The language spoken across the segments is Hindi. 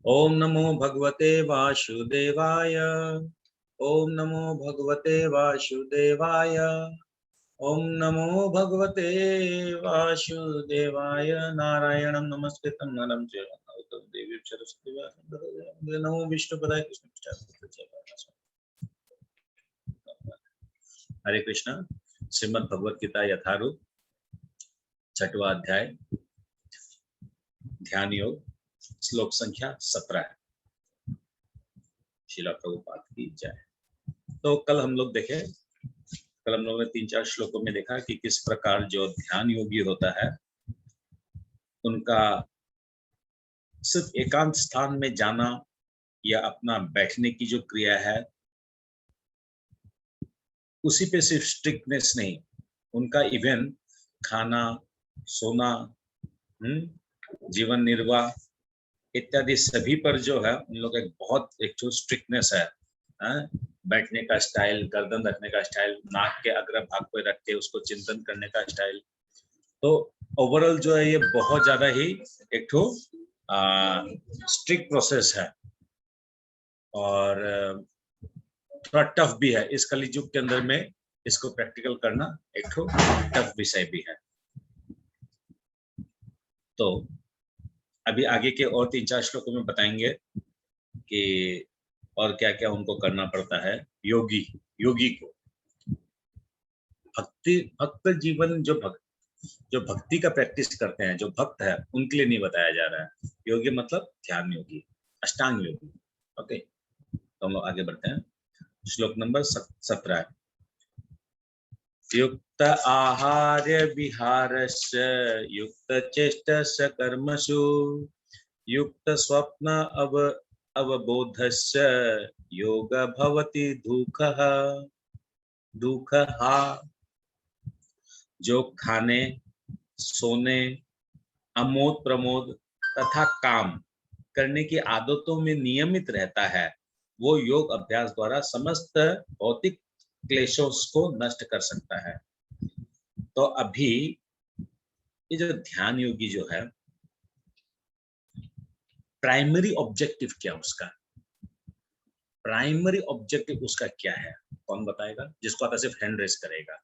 ओम नमो भगवते वासुदेवाय। ओम नमो भगवते वासुदेवाय। ओम नमो भगवते वासुदेवाय। नारायणं नमस्कृतं नरं चैव नरोत्तमं देवीं सरस्वतीं व्यासं नमो विष्णुपदाय कृष्णपृष्ठाय। हरे कृष्णा। श्रीमद् भगवत गीता यथारूप 6वां अध्याय ध्यान योग श्लोक संख्या 17। श्रील प्रभुपाद की जय। तो कल हम लोग ने 3-4 श्लोकों में देखा कि किस प्रकार जो ध्यान योगी होता है उनका सिर्फ एकांत स्थान में जाना या अपना बैठने की जो क्रिया है उसी पे सिर्फ स्ट्रिक्टनेस नहीं, उनका इवन खाना, सोना, जीवन निर्वाह इत्यादि सभी पर जो है उन लोग एक तो स्ट्रिक्टनेस है। बैठने का स्टाइल, गर्दन रखने का स्टाइल, नाक के अग्र भाग पे रख के उसको चिंतन करने का स्टाइल, तो ओवरऑल जो है ये बहुत ज्यादा ही एक तो स्ट्रिक्ट प्रोसेस है और थोड़ा टफ भी है। इस कलियुग के अंदर में इसको प्रैक्टिकल करना एक तो टफ विषय भी है। तो अभी आगे के और 3-4 श्लोकों में बताएंगे कि और क्या क्या उनको करना पड़ता है। योगी को भक्त जीवन जो भक्ति का प्रैक्टिस करते हैं, जो भक्त है, उनके लिए नहीं बताया जा रहा है। योगी मतलब ध्यान योगी, अष्टांग योगी। ओके, तो हम लोग आगे बढ़ते हैं। श्लोक नंबर 17। युक्त आहार्य विहारस्य युक्त चेष्टस्य कर्मसु युक्त स्वप्न अवबोधस्य योग भवति दुःखः। जो खाने, सोने, अमोद प्रमोद तथा काम करने की आदतों में नियमित रहता है, वो योग अभ्यास द्वारा समस्त भौतिक क्लेशों को नष्ट कर सकता है। तो अभी ये जो ध्यान योगी जो है, प्राइमरी ऑब्जेक्टिव क्या उसका? प्राइमरी ऑब्जेक्टिव उसका क्या है? कौन बताएगा? जिसको आता सिर्फ हैंड रेस करेगा।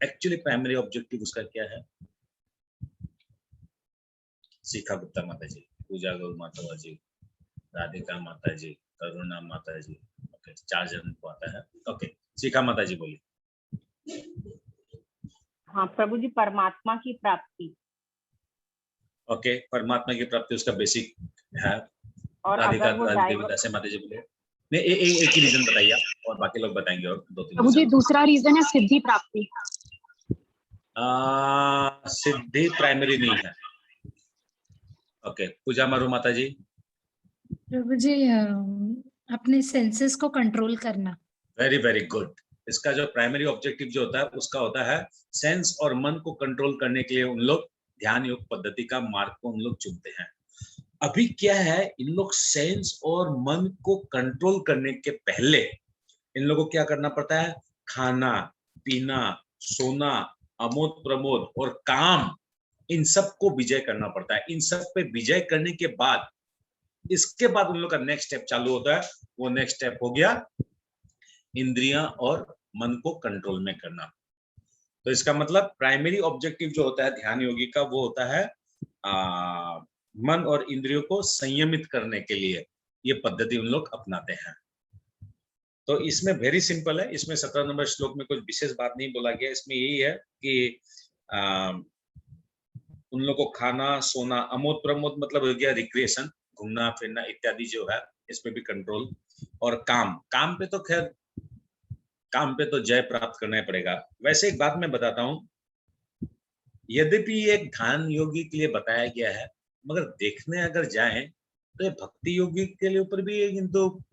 एक्चुअली प्राइमरी ऑब्जेक्टिव उसका क्या है? शिखा गुप्ता माता जी, पूजा गौ माता जी, राधिका माता जी, करुणा माता जी। ओके, 4 जन को आता है। ओके, शिखा माता जी बोलिए। हाँ प्रभु जी, परमात्मा की प्राप्ति। ओके, परमात्मा की प्राप्ति उसका बेसिक है। और राधिका अगर वो देवीदास माता जी बोले। नहीं, एक ही रीजन बताइए और बाकी लोग बताएंगे और 2-3 प्रभु जी दूसरा रीजन है सिद्धि प्राप्ति। सिद्धि प्राइमरी नहीं है। ओके, पूजा मारू माता जी। प्रभु जी अपने सेंसेस को कंट्रोल करना। Very very good. इसका जो प्राइमरी ऑब्जेक्टिव जो होता है उसका होता है सेंस और मन को कंट्रोल करने के लिए उन लोग ध्यान योग पद्धति का मार्ग को उन लोग चुनते हैं। अभी क्या है, इन लोग सेंस और मन को कंट्रोल करने के पहले इन लोगों को क्या करना पड़ता है? खाना, पीना, सोना, अमोद प्रमोद और काम, इन सब को विजय करना पड़ता है। इन सब पे विजय करने के बाद इसके बाद उन लोग का नेक्स्ट स्टेप चालू होता है। वो नेक्स्ट स्टेप हो गया इंद्रियां और मन को कंट्रोल में करना। तो इसका मतलब प्राइमरी ऑब्जेक्टिव जो होता है ध्यान योगी का, वो होता है मन और इंद्रियों को संयमित करने के लिए ये पद्धति उन लोग अपनाते हैं। तो इसमें वेरी सिंपल है। इसमें 17 नंबर श्लोक में कुछ विशेष बात नहीं बोला गया। इसमें यही है कि उन लोगों को खाना, सोना, अमोद प्रमोद मतलब हो गया रिक्रिएशन, घूमना फिरना इत्यादि जो है, इसमें भी कंट्रोल। और काम पे तो खैर काम पे तो जय प्राप्त करना ही पड़ेगा। वैसे एक बात मैं बताता हूँ, यद्यपि एक ध्यान योगी के लिए बताया गया है, मगर देखने अगर जाएं तो ये भक्ति योगी के लिए ऊपर भी किंतु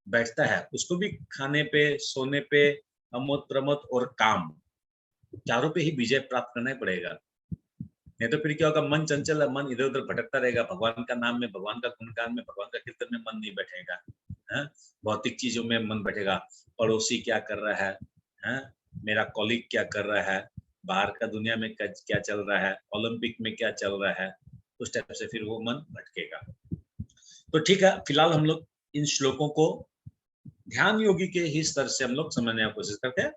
बैठता है। उसको भी खाने पे, सोने पे, अमोद प्रमोद और काम, चारों पे ही विजय प्राप्त करना ही पड़ेगा। नहीं तो फिर क्या होगा, मन चंचल है, मन इधर उधर भटकता रहेगा। भगवान का नाम में, भगवान का गुणगान में, भगवान का कीर्तन में मन नहीं बैठेगा। भौतिक चीजों में मन बैठेगा। पड़ोसी क्या कर रहा है, मेरा कॉलीग क्या कर रहा है, बाहर का दुनिया में क्या चल रहा है, ओलंपिक में क्या चल रहा है, उस टाइप से फिर वो मन भटकेगा। तो ठीक है, फिलहाल हम लोग इन श्लोकों को ध्यान योगी के ही स्तर से हम लोग समझने की कोशिश करते हैं,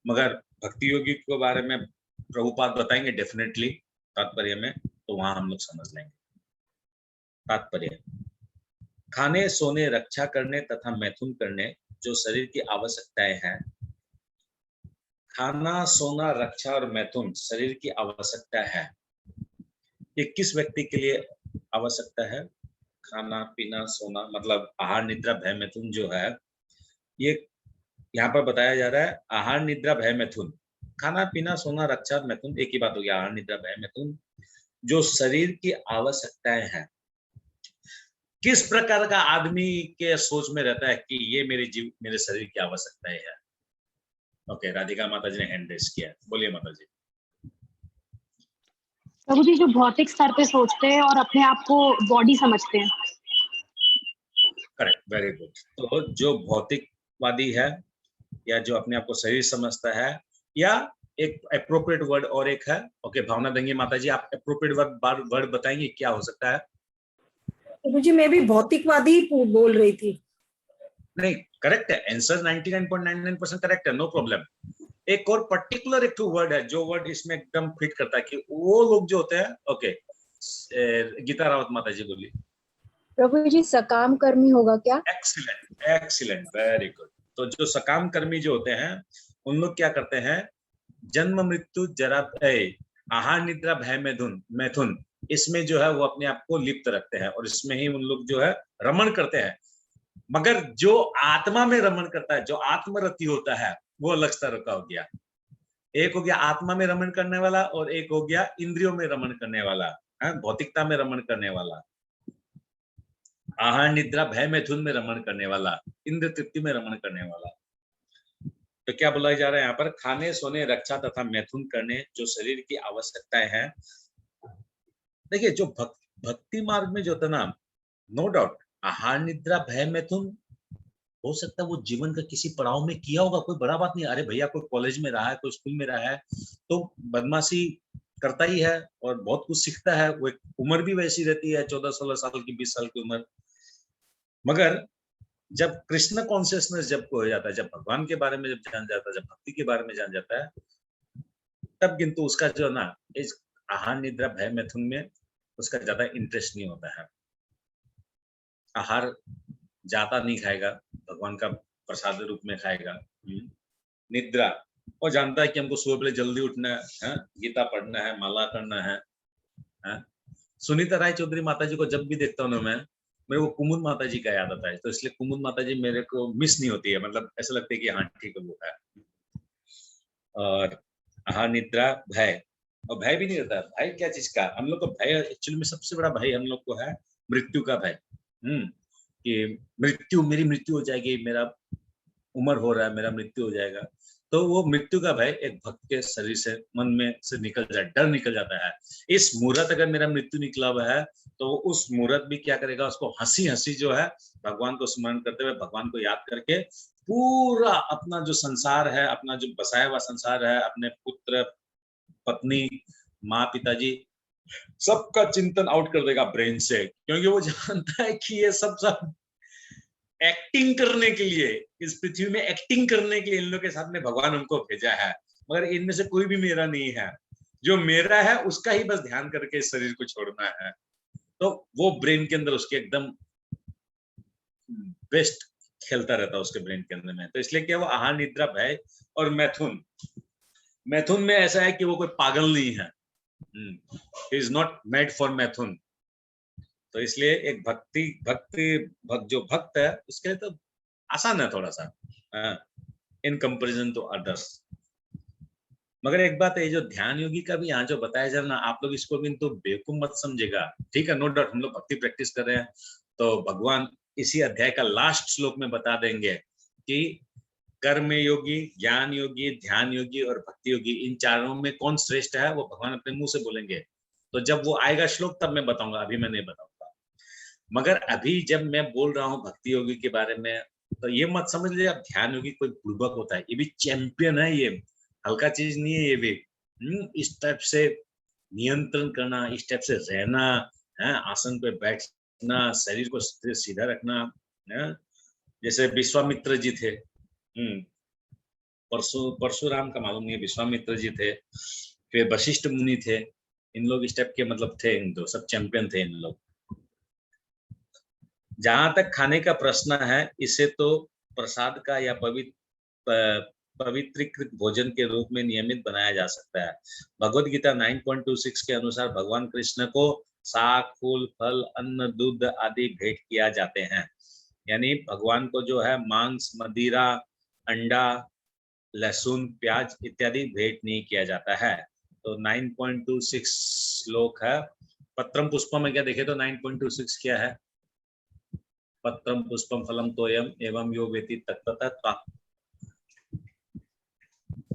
मगर भक्ति योगी के बारे में प्रभुपाद बताएंगे डेफिनेटली तात्पर्य में, तो वहां हम लोग समझ लेंगे। तात्पर्य: खाने, सोने, रक्षा करने तथा मैथुन करने जो शरीर की आवश्यकताएं हैं। खाना, सोना, रक्षा और मैथुन शरीर की आवश्यकता है। ये किस व्यक्ति के लिए आवश्यकता है? खाना, पीना, सोना, मतलब आहार, निद्रा, भय, मैथुन जो है, ये यहाँ पर बताया जा रहा है। आहार, निद्रा, भय, मैथुन, खाना, पीना, सोना, रक्षा, मैथुन, एक ही बात हो गया। आहार, निद्रा, भय, मैथुन जो शरीर की आवश्यकताएं हैं। किस प्रकार का आदमी के सोच में रहता है कि ये मेरे शरीर की आवश्यकताएं है? ओके, राधिका माता जी ने हैंड रेस किया, बोलिए माता जी। प्रभु जी, जो भौतिक स्तर पे सोचते हैं और अपने आप को बॉडी समझते हैं। Correct, very good. तो जो भौतिकवादी है या जो अपने आप को शरीर समझता है, या एक एप्रोप्रिएट वर्ड और एक है, ओके भावना देंगे माता जी, आप एप्रोप्रिएट वर्ड बताएंगे क्या हो सकता है? प्रभु जी, मैं भी भौतिकवादी बोल रही थी। नहीं, करेक्ट है, आंसर 99.99% करेक्ट है, नो प्रॉब्लम। एक और पर्टिकुलर एक वर्ड है जो वर्ड इसमें एकदम फिट करता है कि वो लोग जो होते हैं, ओके गीता रावत माता जी बोली। प्रभु जी, सकाम कर्मी होगा क्या? Excellent, excellent, very good. तो जो सकाम कर्मी जो होते हैं, उन लोग क्या करते हैं? जन्म, मृत्यु, जरा, आहार, निद्रा, भय, मैथुन, इसमें जो है वो अपने आप को लिप्त रखते हैं और इसमें ही उन लोग जो है रमण करते हैं। मगर जो आत्मा में रमण करता है, जो आत्मरति होता है, वो अलग स्तर का हो गया। एक हो गया आत्मा में रमण करने वाला और एक हो गया इंद्रियों में रमण करने वाला, भौतिकता में रमण करने वाला। आहार, निद्रा, भय, मैथुन में रमण करने वाला, इंद्र तृप्ति में रमण करने वाला। तो क्या बोला जा रहा है यहाँ पर? खाने, सोने, रक्षा तथा मैथुन करने जो शरीर की आवश्यकताएं हैं। देखिए, जो भक्ति मार्ग में जो होता है ना, नो डाउट आहार, निद्रा, भय, मैथुन हो सकता है वो जीवन का किसी पड़ाव में किया होगा, कोई बड़ा बात नहीं। अरे भैया, कोई कॉलेज में रहा है, कोई स्कूल में रहा है, तो बदमाशी करता ही है और बहुत कुछ सीखता है। वो एक उम्र भी वैसी रहती है, 14-16 साल की, 20 साल की उम्र। मगर जब कृष्ण कॉन्शियसनेस जब हो जाता है, जब भगवान के बारे में जब जान जाता है, जब भक्ति के बारे में जान जाता है, तब किंतु उसका जो ना इस आहार, निद्रा, भय, मैथुन में उसका ज्यादा इंटरेस्ट नहीं होता है। आहार जाता नहीं खाएगा, भगवान का प्रसाद रूप में खाएगा। निद्रा, और जानता है कि हमको सुबह पहले जल्दी उठना है, गीता पढ़ना है, माला करना है। सुनीता राय चौधरी माता जी को जब भी देखता हूँ ना मैं, मेरे को कुमुद माता जी का याद आता है, तो इसलिए कुमुद माता जी मेरे को मिस नहीं होती है, मतलब ऐसा लगता है कि हाँ ठीक है वो है। और आहार, निद्रा, भय, और भय भी नहीं रहता। भय क्या चीज का? हम लोग को भय एक्चुअली में सबसे बड़ा भय हम लोग को है मृत्यु का भय। कि मेरी मृत्यु हो जाएगी, मेरा उम्र हो रहा है, मेरा मृत्यु हो जाएगा। तो वो मृत्यु का भय एक भक्त के शरीर से, मन में से निकल जाए, डर निकल जाता है। इस मुहूर्त अगर मेरा मृत्यु निकला हुआ है, तो उस मुहूर्त भी क्या करेगा? उसको हंसी हंसी जो है भगवान को स्मरण करते हुए, भगवान को याद करके पूरा अपना जो संसार है, अपना जो बसाया हुआ संसार है, अपने पुत्र, पत्नी, माँ, पिताजी, सबका चिंतन आउट कर देगा ब्रेन से, क्योंकि वो जानता है कि ये सब एक्टिंग करने के लिए, इस पृथ्वी में एक्टिंग करने के लिए इन लोगों के साथ में भगवान उनको भेजा है। मगर इनमें से कोई भी मेरा नहीं है, जो मेरा है उसका ही बस ध्यान करके इस शरीर को छोड़ना है। तो वो ब्रेन के अंदर उसके एकदम बेस्ट खेलता रहता है उसके ब्रेन के अंदर में। तो इसलिए क्या, वो आहार, निद्रा, भय और मैथुन में ऐसा है कि वो कोई पागल नहीं है, he is not made for मैथुन। तो इसलिए एक जो भक्त है उसके लिए तो आसान है थोड़ा सा, इन कंपैरिजन टू अदर्स। मगर एक बात है, जो ध्यान योगी का भी यहाँ जो बताया जा रहा ना, आप लोग इसको भी तो बेवकूफ मत समझेगा, ठीक है? नो डाउट हम लोग भक्ति प्रैक्टिस कर रहे हैं, तो भगवान इसी अध्याय का लास्ट श्लोक में बता देंगे कि कर्म योगी, ज्ञान योगी, ध्यान योगी और भक्ति योगी, इन चारों में कौन श्रेष्ठ है, वो भगवान अपने मुंह से बोलेंगे। तो जब वो आएगा श्लोक तब मैं बताऊंगा, अभी मैं नहीं बताऊंगा। मगर अभी जब मैं बोल रहा हूँ भक्ति योगी के बारे में, तो ये मत समझ लीजिए आप ध्यान योगी कोई बुड़बक होता है। ये भी चैंपियन है, ये हल्का चीज नहीं है। ये भी इस टाइप से नियंत्रण करना, इस टाइप से रहना है, आसन पे बैठ अपना शरीर को सीधा रखना। जैसे विश्वामित्र जी थे, परशुराम का मालूम नहीं है, विश्वामित्र जी थे, फिर वशिष्ठ मुनि थे, इन लोग इस टाइप के मतलब थे, इन दो सब चैंपियन थे इन लोग। जहां तक खाने का प्रश्न है, इसे तो प्रसाद का या पवित्रीकृत भोजन के रूप में नियमित बनाया जा सकता है। भगवद गीता 9.26 के अनुसार भगवान कृष्ण को साग, फूल, फल, अन्न, दूध आदि भेंट किया जाते हैं। यानी भगवान को जो है मांस, मदिरा, अंडा, लहसुन, प्याज इत्यादि भेंट नहीं किया जाता है। तो 9.26 श्लोक है। पत्रम पुष्पम में क्या देखे तो 9.26 क्या है? पत्रम पुष्पम फलम तोयम एवं यो वेति तत्ततः।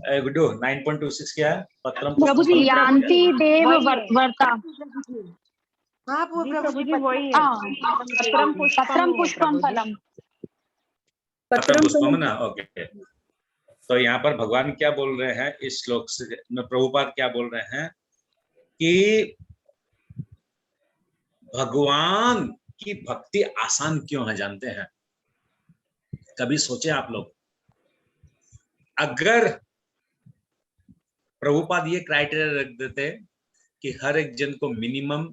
9.26 क्या है? पत्रम प्रभु जी, यान्ति देव वर्ता। हाँ वो जी प्रभु प्रभु जी जी वही है। पत्रम पुष्पम फलम। पत्रम पुष्पम ना, ओके। तो यहाँ पर भगवान क्या बोल रहे हैं इस श्लोक से में, प्रभुपाद क्या बोल रहे हैं कि भगवान की भक्ति आसान क्यों है जानते हैं? कभी सोचे आप लोग? अगर प्रभुपाद ये क्राइटेरिया रख देते कि हर एक जन को मिनिमम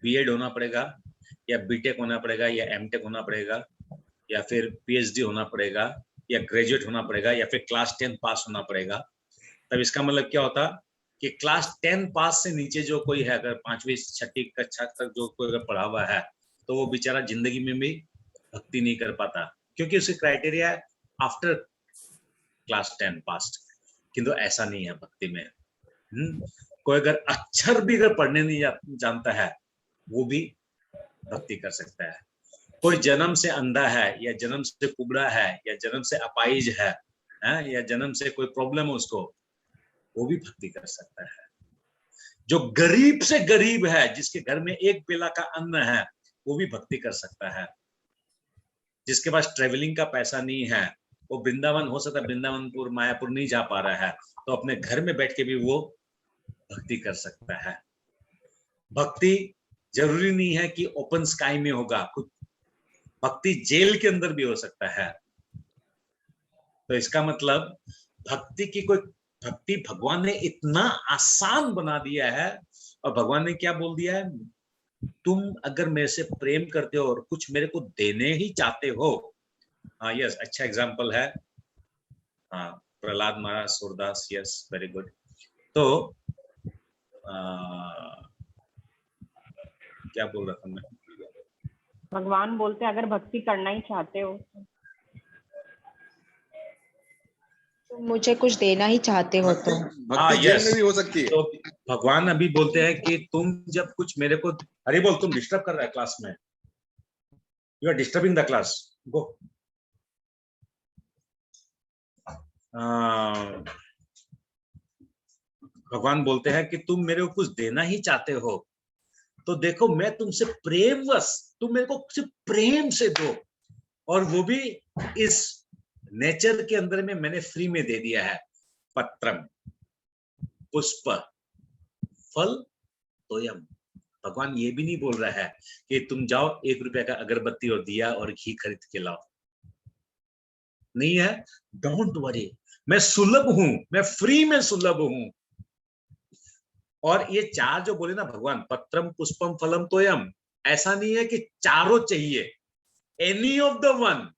बीएड होना पड़ेगा, या बीटेक होना पड़ेगा, या एमटेक होना पड़ेगा, या फिर पीएचडी होना पड़ेगा, या ग्रेजुएट होना पड़ेगा, या फिर क्लास 10 पास होना पड़ेगा, तब इसका मतलब क्या होता कि क्लास 10 पास से नीचे जो कोई है, अगर 5वीं 6ठी कक्षा तक जो कोई अगर पढ़ा हुआ है, तो वो बेचारा जिंदगी में भी भक्ति नहीं कर पाता, क्योंकि उसकी क्राइटेरिया है आफ्टर क्लास 10 पास। किंतु ऐसा नहीं है भक्ति में। कोई अगर अक्षर भी अगर पढ़ने नहीं जानता है, वो भी भक्ति कर सकता है। कोई जन्म से अंधा है, या जन्म से कुबड़ा है, या जन्म से अपाहिज है, या जन्म से कोई प्रॉब्लम है उसको, वो भी भक्ति कर सकता है। जो गरीब से गरीब है, जिसके घर में एक बेला का अन्न है, वो भी भक्ति कर सकता है। जिसके पास ट्रेवलिंग का पैसा नहीं है, वो वृंदावन हो सकता है, वृंदावनपुर मायापुर नहीं जा पा रहा है, तो अपने घर में बैठ के भी वो भक्ति कर सकता है। भक्ति जरूरी नहीं है कि ओपन स्काई में होगा, कुछ भक्ति जेल के अंदर भी हो सकता है। तो इसका मतलब भक्ति भगवान ने इतना आसान बना दिया है। और भगवान ने क्या बोल दिया है? तुम अगर मेरे से प्रेम करते हो और कुछ मेरे को देने ही चाहते हो। हाँ यस, अच्छा एग्जाम्पल है। हाँ, प्रहलाद महाराज, सूरदास, यस वेरी गुड। तो क्या बोल रहा था मैं? भगवान बोलते हैं अगर भक्ति करना ही चाहते हो तो मुझे कुछ देना ही चाहते हो तो। भक्ति जेल में भी हो सकती है। तो भगवान अभी बोलते हैं कि तुम जब कुछ मेरे को, अरे बोल, तुम डिस्टर्ब कर रहा है क्लास में, you are disturbing the class, go. भगवान बोलते हैं कि तुम मेरे को कुछ देना ही चाहते हो, तो देखो मैं तुमसे प्रेमवश, तुम मेरे को सिर्फ प्रेम से दो, और वो भी इस नेचर के अंदर में मैंने फ्री में दे दिया है। पत्रम पुष्प फल तोयम। भगवान ये भी नहीं बोल रहा है कि तुम जाओ 1 रुपया का अगरबत्ती और दिया और घी खरीद के लाओ, नहीं है। डोंट वरी, मैं सुलभ हूं, मैं फ्री में सुलभ हूं। और ये 4 जो बोले ना भगवान, पत्रम पुष्पम फलम तोयम, ऐसा नहीं है कि चारों चाहिए, एनी ऑफ द वन,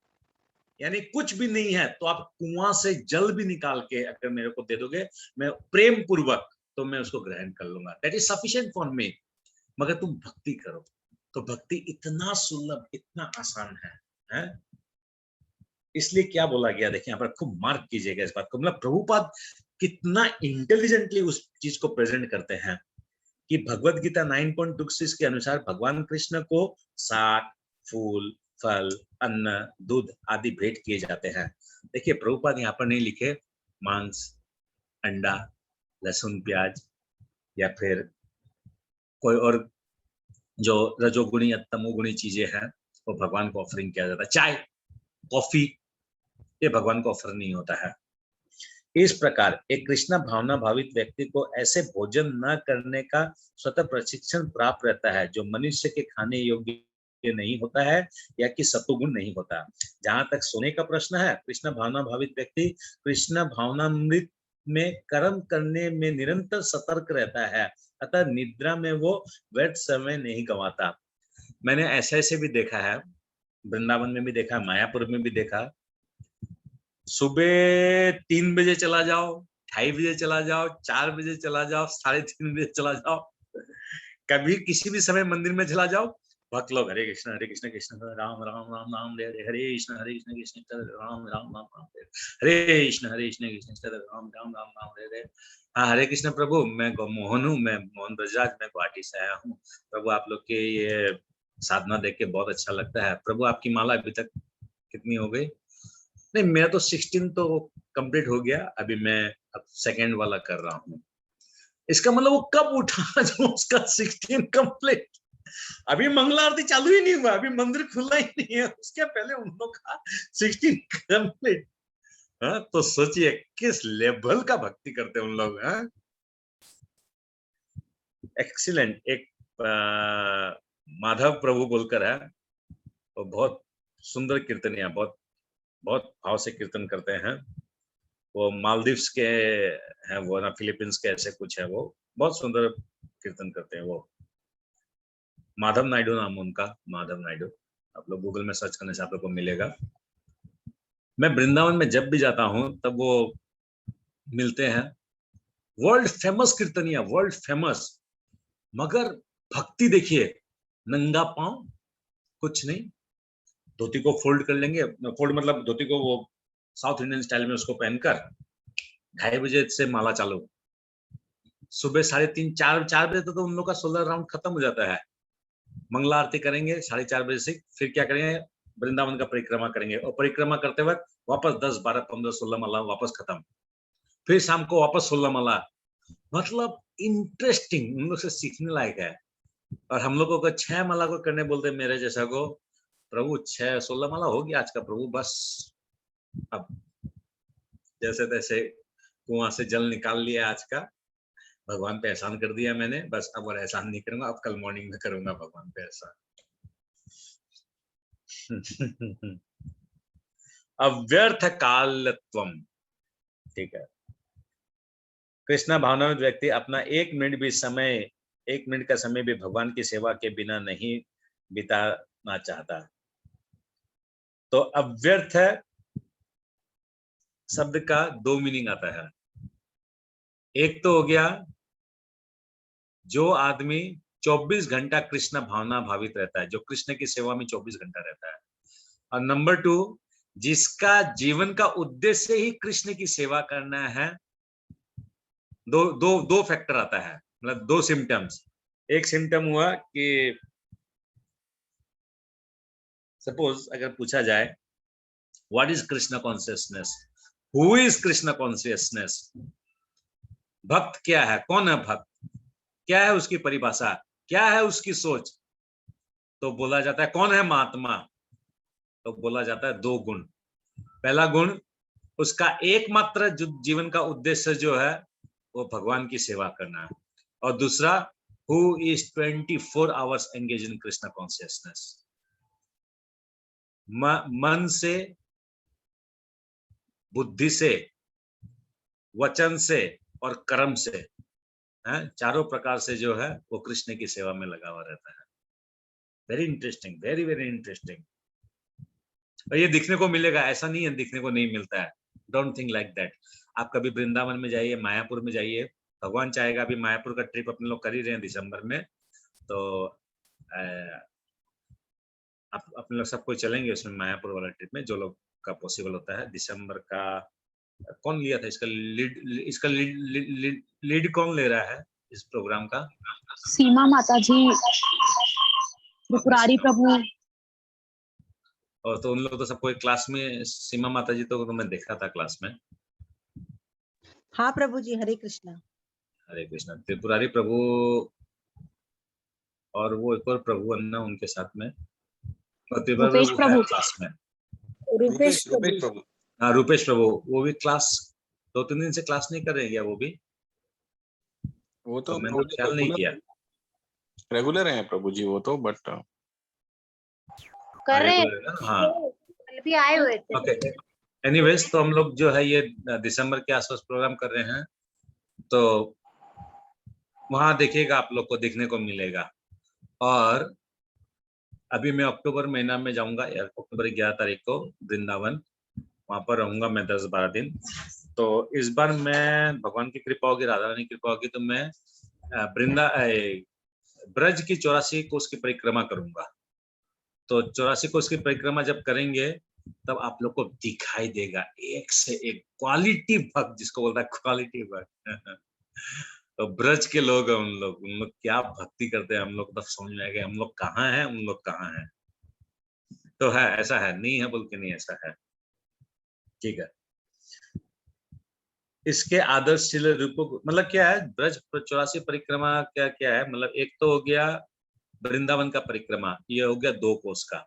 यानी कुछ भी नहीं है तो आप कुआं से जल भी निकाल के अगर मेरे को दे दोगे, मैं प्रेम पूर्वक, तो मैं उसको ग्रहण कर लूंगा। That is sufficient for me. मगर तुम भक्ति करो, तो भक्ति इतना सुलभ, इतना आसान है? इसलिए क्या बोला गया, देखिए यहाँ पर खूब मार्क कीजिएगा इस बात को। मतलब प्रभुपाद कितना इंटेलिजेंटली उस चीज को प्रेजेंट करते हैं कि भगवत गीता 9.26 के अनुसार भगवान कृष्ण को साग, फूल, फल, अन्न, दूध आदि भेंट किए जाते हैं। देखिए प्रभुपाद यहाँ पर नहीं लिखे मांस, अंडा, लहसुन, प्याज, या फिर कोई और जो रजोगुणी या तमोगुणी चीजें हैं वो भगवान को ऑफरिंग किया जाता है। चाय, कॉफी, ये भगवान को ऑफर नहीं होता है। इस प्रकार एक कृष्ण भावना भावित व्यक्ति को ऐसे भोजन न करने का स्वतः प्रशिक्षण प्राप्त रहता है जो मनुष्य के खाने योग्य सक्रिय नहीं होता है या कि सत्वगुण नहीं होता। जहां तक सोने का प्रश्न है, कृष्ण भावना भावित व्यक्ति कृष्ण भावनामृत में कर्म करने में निरंतर सतर्क रहता है, अतः निद्रा में वो व्यर्थ समय नहीं गंवाता। मैंने ऐसे भी देखा है, वृंदावन में भी देखा, मायापुर में भी देखा। सुबह 3 बजे चला जाओ, 2:30 बजे चला जाओ, 4 बजे चला जाओ, 3:30 बजे चला जाओ, कभी किसी भी समय मंदिर में चला जाओ, भक्त लोग हरे कृष्ण कृष्ण राम राम राम राम हरे हरे कृष्ण कृष्ण राम राम राम राम हरे कृष्ण कृष्ण राम राम राम राम हरे हरे। हाँ, हरे कृष्ण प्रभु, मैं मोहन हूँ, मैं मोहन ब्रजराज, मैं गुवाहाटी से आया हूँ। प्रभु आप लोग के ये साधना देख के बहुत अच्छा लगता है। प्रभु आपकी माला अभी तक कितनी हो गई? नहीं, मेरा तो 16 तो कंप्लीट हो गया, अभी मैं अब सेकंड वाला कर रहा हूँ। इसका मतलब वो कब उठा जो उसका 16 कंप्लीट? अभी मंगला आरती चालू ही नहीं हुआ, अभी मंदिर खुला ही नहीं है, उसके पहले उन लोग का 16 कंप्लीट। हाँ, तो सोचिए किस लेवल का भक्ति करते हैं उन लोग। हाँ, एक्सीलेंट। एक माधव प्रभु बोलकर है, वो बहुत सुंदर कीर्तनिया, बहुत भाव से कीर्तन करते हैं। वो मालदीव्स के हैं, वो ना फिलीपींस के ऐसे कुछ है, वो बहुत सुंदर कीर्तन करते हैं। वो माधव नायडू नाम उनका, माधव नायडू। आप लोग गूगल में सर्च करने से आप लोग को मिलेगा। मैं वृंदावन में जब भी जाता हूँ तब वो मिलते हैं। वर्ल्ड फेमस कीर्तनिया, वर्ल्ड फेमस, मगर भक्ति देखिए, नंगा पांव, कुछ नहीं, धोती को फोल्ड कर लेंगे, फोल्ड मतलब धोती को वो साउथ इंडियन स्टाइल में उसको पहनकर 2:30 बजे से माला चालू, सुबह 3:30 4 बजे तो उन लोग का 16 राउंड खत्म हो जाता है। मंगला आरती करेंगे 4:30 बजे से, फिर क्या करेंगे, वृंदावन का परिक्रमा करेंगे, और परिक्रमा करते वक्त वापस 10 12 15 16 माला वापस खत्म, फिर शाम को वापस 16 माला। मतलब इंटरेस्टिंग, उन लोग से सीखने लायक है। और हम लोगों को 6 माला को करने बोलते मेरे जैसा को, प्रभु 16 माला हो गया आज का प्रभु, बस अब जैसे तैसे कुआं से जल निकाल लिया आज का, भगवान पे एहसान कर दिया मैंने, बस अब और एहसान नहीं करूंगा, अब कल मॉर्निंग में करूंगा भगवान पे एहसान। अव्यर्थ कालत्वम, ठीक है। कृष्णा भावनामय व्यक्ति अपना 1 मिनट का समय भी भगवान की सेवा के बिना नहीं बिताना चाहता। तो अव्यर्थ शब्द का 2 मीनिंग आता है। एक तो हो गया जो आदमी 24 घंटा कृष्ण भावना भावित रहता है, जो कृष्ण की सेवा में 24 घंटा रहता है। और नंबर 2, जिसका जीवन का उद्देश्य ही कृष्ण की सेवा करना है। दो फैक्टर आता है, मतलब 2 सिम्टम्स। एक सिम्टम हुआ कि सपोज अगर पूछा जाए what is Krishna consciousness, who is Krishna consciousness, भक्त क्या है, कौन है भक्त, क्या है उसकी परिभाषा, क्या है उसकी सोच, तो बोला जाता है कौन है महात्मा, तो बोला जाता है 2 गुण। पहला गुण, उसका एकमात्र जीवन का उद्देश्य जो है वो भगवान की सेवा करना है, और दूसरा who is 24 hours engage in Krishna consciousness. मन से, बुद्धि से, वचन से और कर्म से, चारों प्रकार से जो है वो कृष्ण की सेवा में लगा हुआ रहता है। Very interesting, very very interesting. और ये दिखने को मिलेगा, ऐसा नहीं है दिखने को नहीं मिलता है, डोंट थिंक लाइक दैट। आप कभी वृंदावन में जाइए, मायापुर में जाइए, भगवान चाहेगा, अभी मायापुर का ट्रिप अपने लोग कर ही रहे हैं दिसंबर में, तो आप अपने लोग सब कोई चलेंगे उसमें, मायापुर वाला ट्रिप में, जो लोग का पॉसिबल होता है। दिसंबर का कौन लिया था इसका लीड कौन ले रहा है इस प्रोग्राम का? सीमा माता जी, त्रिपुरारी प्रभु। और तो उन लोग तो सबको क्लास में, सीमा माता जी तो मैं देखा था क्लास में। हाँ प्रभु जी, हरे कृष्णा। हरे कृष्णा। त्रिपुरारी प्रभु और वो एक और प्रभु अन्ना उनके साथ में, और रूपेश प्रभु क्लास में, रूपेश प्रभु। हाँ रूपेश प्रभु, वो भी क्लास 2-3 दिन से क्लास नहीं कर रहे हैं क्या वो भी? वो तो मैंने ख्याल नहीं किया। रेगुलर हैं प्रभु जी वो तो, बट कर रहे हैं। रेगुलर है ना? हाँ कल भी आए हुए थे। ओके। एनीवेज तो हम लोग जो है ये दिसंबर के आसपास प्रोग्राम कर रहे हैं, तो वहां देखिएगा, आप लोग को देखने को मिलेगा। और अभी मैं अक्टूबर महीना में जाऊंगा, अक्टूबर 11 तारीख को वृंदावन, वहां पर रहूंगा मैं 10-12 दिन। तो इस बार मैं, भगवान की कृपा होगी, राधा रानी की कृपा होगी, तो मैं ब्रज की 84 कोस की परिक्रमा करूंगा। तो 84 कोस की परिक्रमा जब करेंगे तब आप लोग को दिखाई देगा एक से एक क्वालिटी भक्त, जिसको बोलता है क्वालिटी भक्त। तो ब्रज के लोग हैं उन लोग क्या भक्ति करते हैं, हम लोग तब समझ में आएगा हम लोग कहाँ हैं, उन लोग कहाँ हैं। तो है, ऐसा है, नहीं है बोल के नहीं, ऐसा है। ठीक है। इसके आदर्श शिल रूप मतलब क्या है, ब्रज 84 परिक्रमा क्या क्या है, मतलब एक तो हो गया वृंदावन का परिक्रमा, ये हो गया 2 कोस का।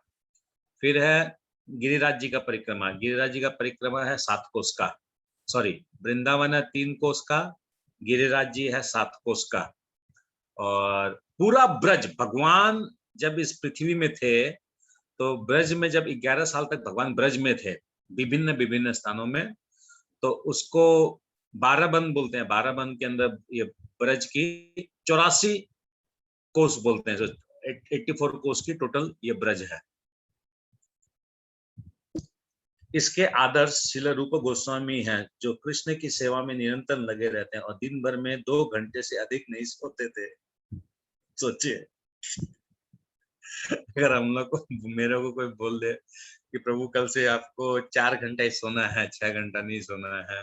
फिर है गिरिराज जी का परिक्रमा, गिरिराज जी का परिक्रमा है 7 कोस का। सॉरी, वृंदावन है 3 कोस का, गिरिराज जी है 7 कोस का। और पूरा ब्रज, भगवान जब इस पृथ्वी में थे, तो ब्रज में जब 11 साल तक भगवान ब्रज में थे, विभिन्न विभिन्न स्थानों में, तो उसको 12 बन बोलते हैं। 12 बन के अंदर ये ब्रज की 84 कोस बोलते हैं, 84 कोस की टोटल ये ब्रज है। इसके आदर्श श्रील रूप गोस्वामी हैं, जो कृष्ण की सेवा में निरंतर लगे रहते हैं और दिन भर में 2 घंटे से अधिक नहीं सोते थे। सोचिए, अगर हम लोग को, मेरे को कोई बोल दे कि प्रभु कल से आपको 4 घंटा ही सोना है, 6 घंटा नहीं सोना है,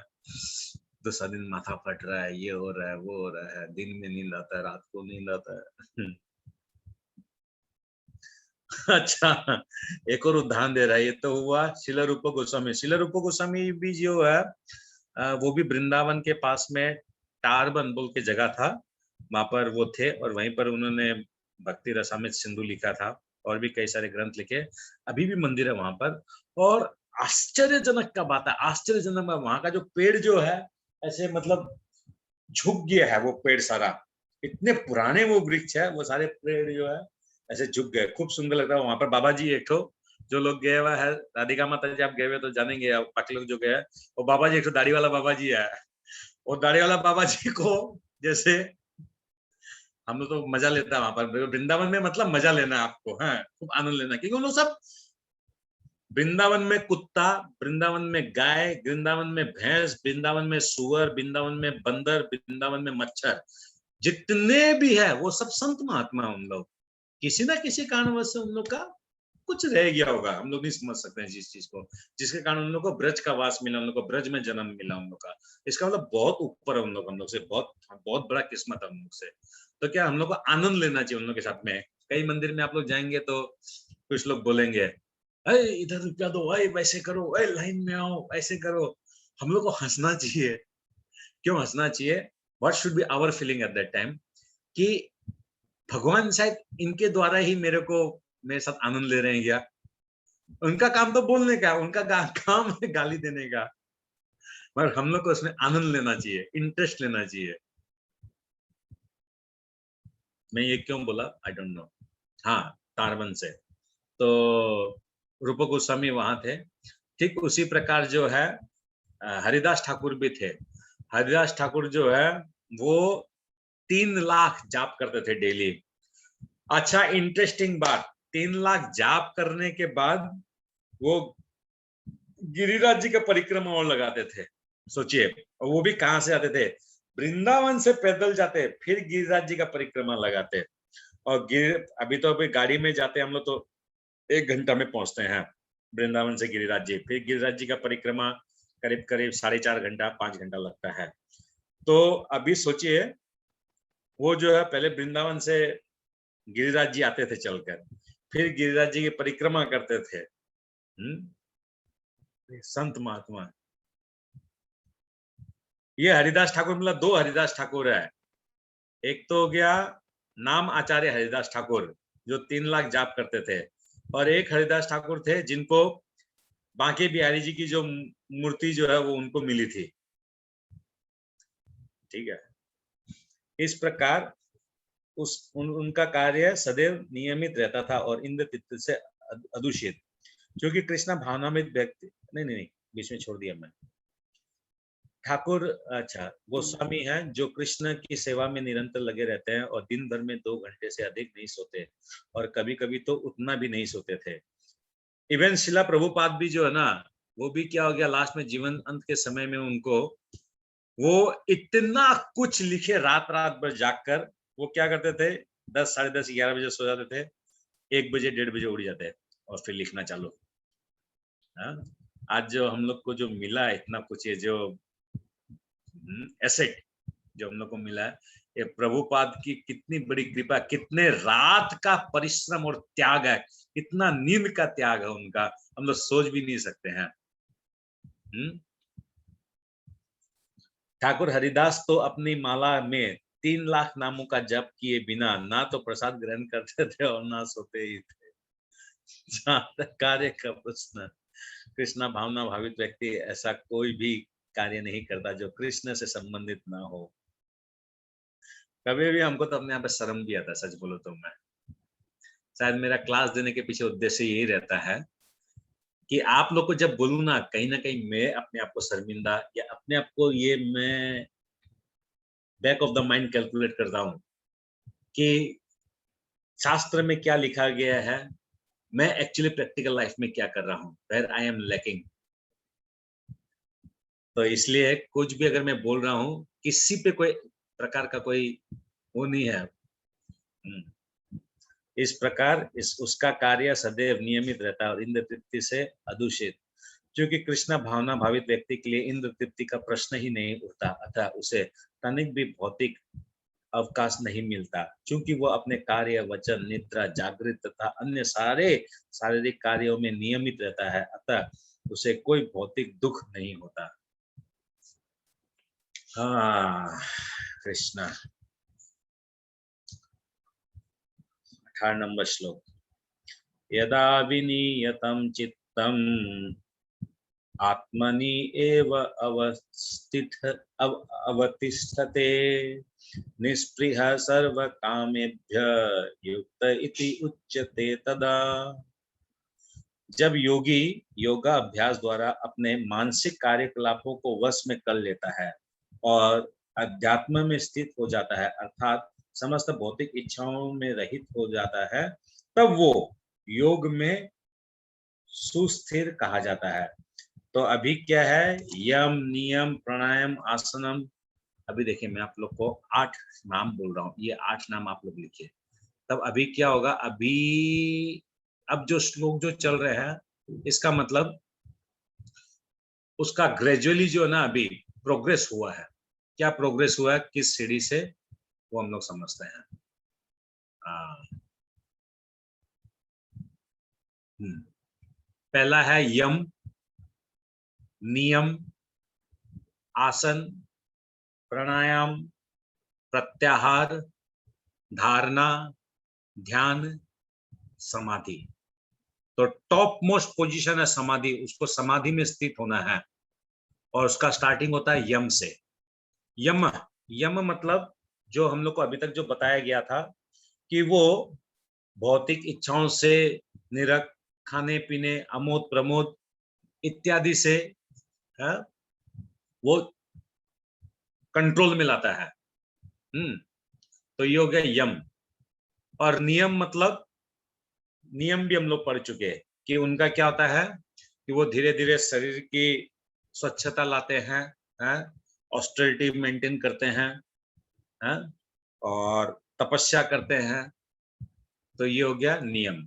दूसरा दिन माथा फट रहा है, ये हो रहा है, वो हो रहा है, दिन में नींद आता है, रात को नींद आता है। अच्छा, एक और उदाहरण दे रहा है। ये तो हुआ शिल रूप गोस्वामी। शिल रूप गोस्वामी भी जो है वो भी वृंदावन के पास में टारबन बोल के जगह था, वहां पर वो थे, और वहीं पर उन्होंने भक्ति रसामृत सिंधु लिखा था और भी कई सारे ग्रंथ लिखे। अभी भी मंदिर है वहां पर। और आश्चर्यजनक का बात है, आश्चर्यजनक, वहां का जो पेड़ जो है ऐसे मतलब झुक गया है, वो पेड़ सारा, इतने पुराने वो वृक्ष है, वो सारे पेड़ जो है ऐसे झुक गए, खूब सुंदर लगता है। वहां पर बाबा जी एक ठो, जो लोग गए हुआ है, राधिका माता जी आप गए हुए तो जानेंगे, आप बाकी लोग जो गए हैं, वो बाबा जी एक ठो दाढ़ी वाला बाबा जी है। और दाढ़ी वाला बाबा जी को जैसे हम लोग तो मजा लेता है वहां पर वृंदावन में, मतलब मजा लेना आपको, है खूब आनंद लेना, क्योंकि उन लोग सब वृंदावन में कुत्ता, वृंदावन में गाय, वृंदावन में भैंस, वृंदावन में सुअर, वृंदावन में बंदर, वृंदावन में मच्छर, जितने भी है वो सब संत महात्मा। उन लोग किसी ना किसी कारणवश से उन लोग का कुछ रह गया होगा, हम लोग नहीं समझ सकते हैं जिस चीज को, जिसके कारण उन लोग को ब्रज का वास मिला, उन लोग को ब्रज में जन्म मिला उन लोग का। इसका मतलब बहुत ऊपर है उन लोग, हम लोग से बहुत बहुत बड़ा किस्मत है उन लोग से। तो क्या हम लोग को आनंद लेना चाहिए उन लोग के साथ में। कई मंदिर में आप लोग जाएंगे तो कुछ लोग बोलेंगे, अरे इधर रुपया दो, अरे वैसे करो, अरे लाइन में आओ, ऐसे करो। हम लोग को हंसना चाहिए। क्यों हंसना चाहिए? What should be our feeling at that time, कि भगवान शायद इनके द्वारा ही मेरे साथ आनंद ले रहे हैं क्या? उनका काम तो बोलने का, उनका काम है गाली देने का, मगर हम लोग को उसमें आनंद लेना चाहिए, इंटरेस्ट लेना चाहिए। मैं ये क्यों बोला, आई डोंट नो। हाँ, तारबन से तो रूप गोस्वामी वहां थे। ठीक उसी प्रकार जो है हरिदास ठाकुर भी थे। हरिदास ठाकुर जो है वो 3 लाख जाप करते थे डेली। अच्छा, इंटरेस्टिंग बात, 3 लाख जाप करने के बाद वो गिरिराज जी का परिक्रमा और लगाते थे। सोचिए, और वो भी कहां से आते थे? वृंदावन से पैदल जाते, फिर गिरिराज जी का परिक्रमा लगाते। और अभी तो अभी गाड़ी में जाते हम लोग तो 1 घंटा में पहुंचते हैं वृंदावन से गिरिराज जी। फिर गिरिराज जी का परिक्रमा करीब करीब 4.5 घंटा 5 घंटा लगता है। तो अभी सोचिए, वो जो है पहले वृंदावन से गिरिराज जी आते थे चलकर, फिर गिरिराज जी की परिक्रमा करते थे। संत महात्मा। ये हरिदास ठाकुर, मतलब 2 हरिदास ठाकुर है। एक तो हो गया नाम आचार्य हरिदास ठाकुर, जो 3 लाख जाप करते थे, और एक हरिदास ठाकुर थे जिनको बांके बिहारी जी की जो मूर्ति जो है वो उनको मिली थी। ठीक है। इस प्रकार उनका कार्य सदैव नियमित रहता था और इंद्र तित्व से अदूषित, क्योंकि कृष्णा भावना में व्यक्ति नहीं बीच में छोड़ दिया मैं। ठाकुर अच्छा गोस्वामी हैं जो कृष्ण की सेवा में निरंतर लगे रहते हैं और दिन भर में 2 घंटे से अधिक नहीं सोते और कभी-कभी तो उतना भी नहीं सोते थे। इवन शिला प्रभुपाद भी जो है ना, वो भी क्या हो गया लास्ट में जीवन अंत के समय में उनको वो इतना कुछ लिखे रात भर जागकर वो क्या करते थे, 10 साढ़े 10 11 बजे सो जाते थे, 1 बजे 1:30 बजे उठ जाते और फिर लिखना चालू। आज जो हम लोग को जो मिला इतना कुछ, ये जो एसेट जो हम लोग को मिला है, ये प्रभुपाद की कितनी बड़ी कृपा, कितने रात का परिश्रम और त्याग है, कितना नींद का त्याग है उनका, हम लोग सोच भी नहीं सकते हैं। ठाकुर हरिदास तो अपनी माला में 3 लाख नामों का जप किए बिना ना तो प्रसाद ग्रहण करते थे और ना सोते ही थे। जहाँ तक कार्य का प्रश्न, कृष्णा भावना भावित व्यक्ति ऐसा कोई भी कार्य नहीं करता जो कृष्ण से संबंधित ना हो। कभी भी हमको तो अपने यहाँ पे शर्म भी आता है, सच बोलो तो मैं शायद मेरा क्लास देने के पीछे उद्देश्य यही रहता है कि आप लोग को जब बोलूं ना कहीं मैं अपने आप को शर्मिंदा या अपने आप को ये मैं back of the mind calculate करता हूँ कि शास्त्र में क्या लिखा गया है, मैं एक्चुअली प्रैक्टिकल लाइफ में क्या कर रहा हूँ, वेयर आई एम लैकिंग। तो इसलिए कुछ भी अगर मैं बोल रहा हूँ, किसी पे कोई प्रकार का कोई वो नहीं है। इस प्रकार उसका कार्य सदैव नियमित रहता है और इंद्र तृप्ति से अदूषित, क्योंकि कृष्णा भावना भावित व्यक्ति के लिए इंद्र तृप्ति का प्रश्न ही नहीं उठता, अतः उसे तनिक भी भौतिक अवकाश नहीं मिलता, क्योंकि वो अपने कार्य वचन निद्रा जागृत तथा अन्य सारे शारीरिक कार्यों में नियमित रहता है, अतः उसे कोई भौतिक दुख नहीं होता। हाँ कृष्णा। 18 नंबर श्लोक। यदा विनीयतं चित्तम् आत्मनि एव अवतिष्ठते निस्पृह सर्व कामेभ्य युक्त इति उच्यते तदा। जब योगी योगा अभ्यास द्वारा अपने मानसिक कार्यकलापों को वश में कर लेता है और अध्यात्म में स्थित हो जाता है, अर्थात समस्त भौतिक इच्छाओं में रहित हो जाता है, तब वो योग में सुस्थिर कहा जाता है। तो अभी क्या है, यम नियम प्राणायाम आसनम। अभी देखिए मैं आप लोग को 8 नाम बोल रहा हूँ, ये 8 नाम आप लोग लिखिए। तब अभी क्या होगा, अभी अब जो श्लोक जो चल रहे हैं इसका मतलब उसका ग्रेजुअली जो है ना अभी प्रोग्रेस हुआ है। क्या प्रोग्रेस हुआ है, किस सीढ़ी से, वो हम लोग समझते हैं। पहला है यम नियम आसन प्राणायाम प्रत्याहार धारणा ध्यान समाधि। तो टॉप मोस्ट पोजीशन है समाधि, उसको समाधि में स्थित होना है और उसका स्टार्टिंग होता है यम से। यम मतलब जो हम लोग को अभी तक जो बताया गया था कि वो भौतिक इच्छाओं से निरख, खाने पीने अमोद प्रमोद इत्यादि से वो कंट्रोल में लाता है। तो ये हो गया यम। और नियम मतलब नियम भी हम लोग पढ़ चुके हैं कि उनका क्या होता है कि वो धीरे धीरे शरीर की स्वच्छता लाते हैं, ऑस्टेरिटी मेंटेन करते हैं, और तपस्या करते हैं। तो ये हो गया नियम।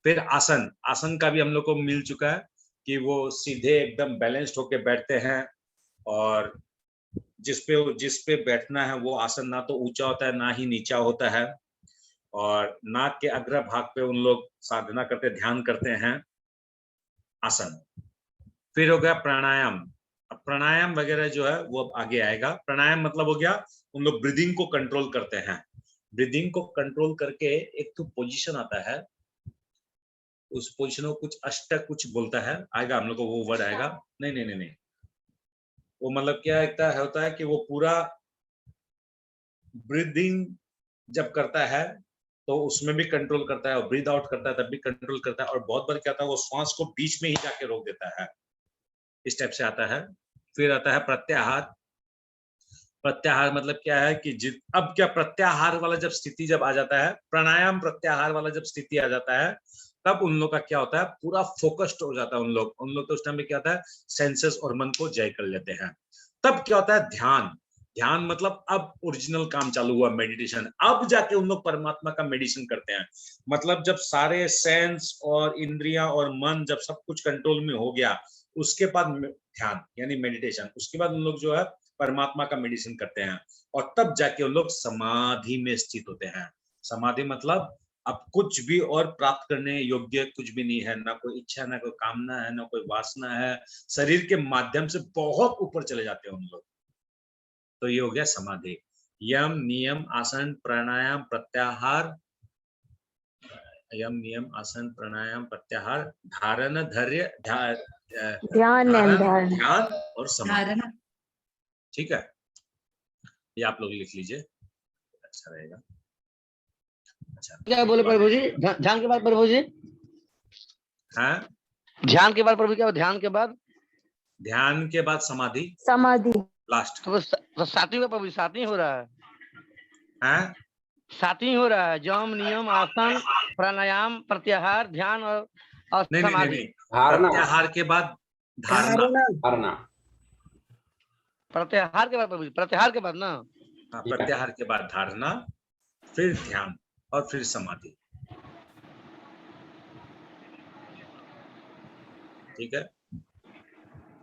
फिर आसन, आसन का भी हम लोग को मिल चुका है कि वो सीधे एकदम बैलेंस्ड होके बैठते हैं और जिस पे बैठना है वो आसन ना तो ऊंचा होता है ना ही नीचा होता है, और नाक के अग्र भाग पे उन लोग साधना करते, ध्यान करते हैं, आसन। फिर हो गया प्राणायाम। अब प्राणायाम वगैरह जो है वो आगे आएगा। प्राणायाम मतलब हो गया उन लोग ब्रीदिंग को कंट्रोल करते हैं। ब्रीदिंग को कंट्रोल करके एक तो पोजीशन आता है, उस पोजीशन को कुछ अष्टक कुछ बोलता है, आएगा हम लोग को वो वर्ड आएगा। नहीं, वो मतलब क्या होता है कि वो पूरा ब्रीदिंग जब करता है तो उसमें भी कंट्रोल करता है, और ब्रीथ आउट करता है तब भी कंट्रोल करता है, और बहुत बार क्या होता है वो श्वास को बीच में ही जाके रोक देता है। इस टाइप से आता है। फिर आता है प्रत्याहार। प्रत्याहार मतलब क्या है कि अब क्या प्रत्याहार वाला जब स्थिति जब आ जाता है, प्राणायाम प्रत्याहार वाला जब स्थिति आ जाता है, तब उन लोग का क्या होता है, पूरा फोकस्ड हो जाता है उन लोग तो उस टाइम में क्या होता है, सेंसेस और मन को जय कर लेते हैं। तब क्या होता है, ध्यान। ध्यान मतलब अब ओरिजिनल काम चालू हुआ, मेडिटेशन। अब जाके उन लोग परमात्मा का मेडिटेशन करते हैं। मतलब जब सारे सेंस और इंद्रियां और मन जब सब कुछ कंट्रोल में हो गया, उसके बाद ध्यान यानी मेडिटेशन, उसके बाद उन लोग जो है परमात्मा का मेडिटेशन करते हैं, और तब जाके उन लोग समाधि में स्थित होते हैं। समाधि मतलब अब कुछ भी और प्राप्त करने योग्य कुछ भी नहीं है, ना कोई इच्छा, ना कोई कामना है, ना कोई वासना है। शरीर के माध्यम से बहुत ऊपर चले जाते हैं उन लोग। तो ये हो गया समाधि। यम नियम आसन प्राणायाम प्रत्याहार, यम नियम आसन प्राणायाम प्रत्याहार, धारण धैर्य ध्यान and धारणा। ध्यान और समाधि। धारणा। ठीक है, ये आप लोग लिख लीजिए, अच्छा रहेगा। अच्छा, क्या बोले प्रभु जी? ध्यान के बाद प्रभु जी? हाँ, ध्यान के बाद प्रभु क्या? ध्यान के बाद? ध्यान के बाद समाधि, समाधि। लास्ट। तो सातवीं में प्रभु जी, सातवीं हो रहा है। हाँ, सातवीं हो रहा है, यम नियम आसन प्राणायाम प्रत्याहार ध्यान और नहीं नहीं समाधि। नहीं, प्रत्याहार के बाद धारणा। प्रत्याहार के बाद प्रभु जी, प्रत्याहार के बाद ना? हाँ, प्रत्याहार के बाद धारणा, फिर ध्यान और फिर समाधि। ठीक है,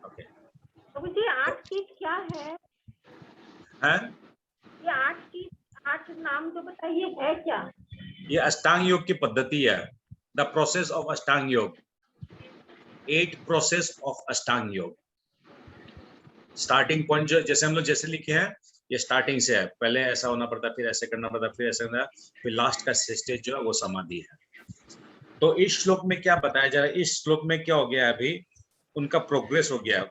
ओके। प्रभु जी 8 चीज क्या है? हैं? ये 8 नाम जो बताइए है क्या? ये अष्टांग योग की पद्धति है, द प्रोसेस ऑफ अष्टांग योग। 8 प्रोसेस ऑफ अष्टांग योग। स्टार्टिंग पॉइंट जो जैसे हम लोग जैसे लिखे हैं, ये स्टार्टिंग से है। पहले ऐसा होना पड़ता, फिर ऐसे करना पड़ता, फिर ऐसे करना, फिर लास्ट का स्टेज जो है वो समाधि है। तो इस श्लोक में क्या बताया जा रहा है, इस श्लोक में क्या हो गया है, अभी उनका प्रोग्रेस हो गया।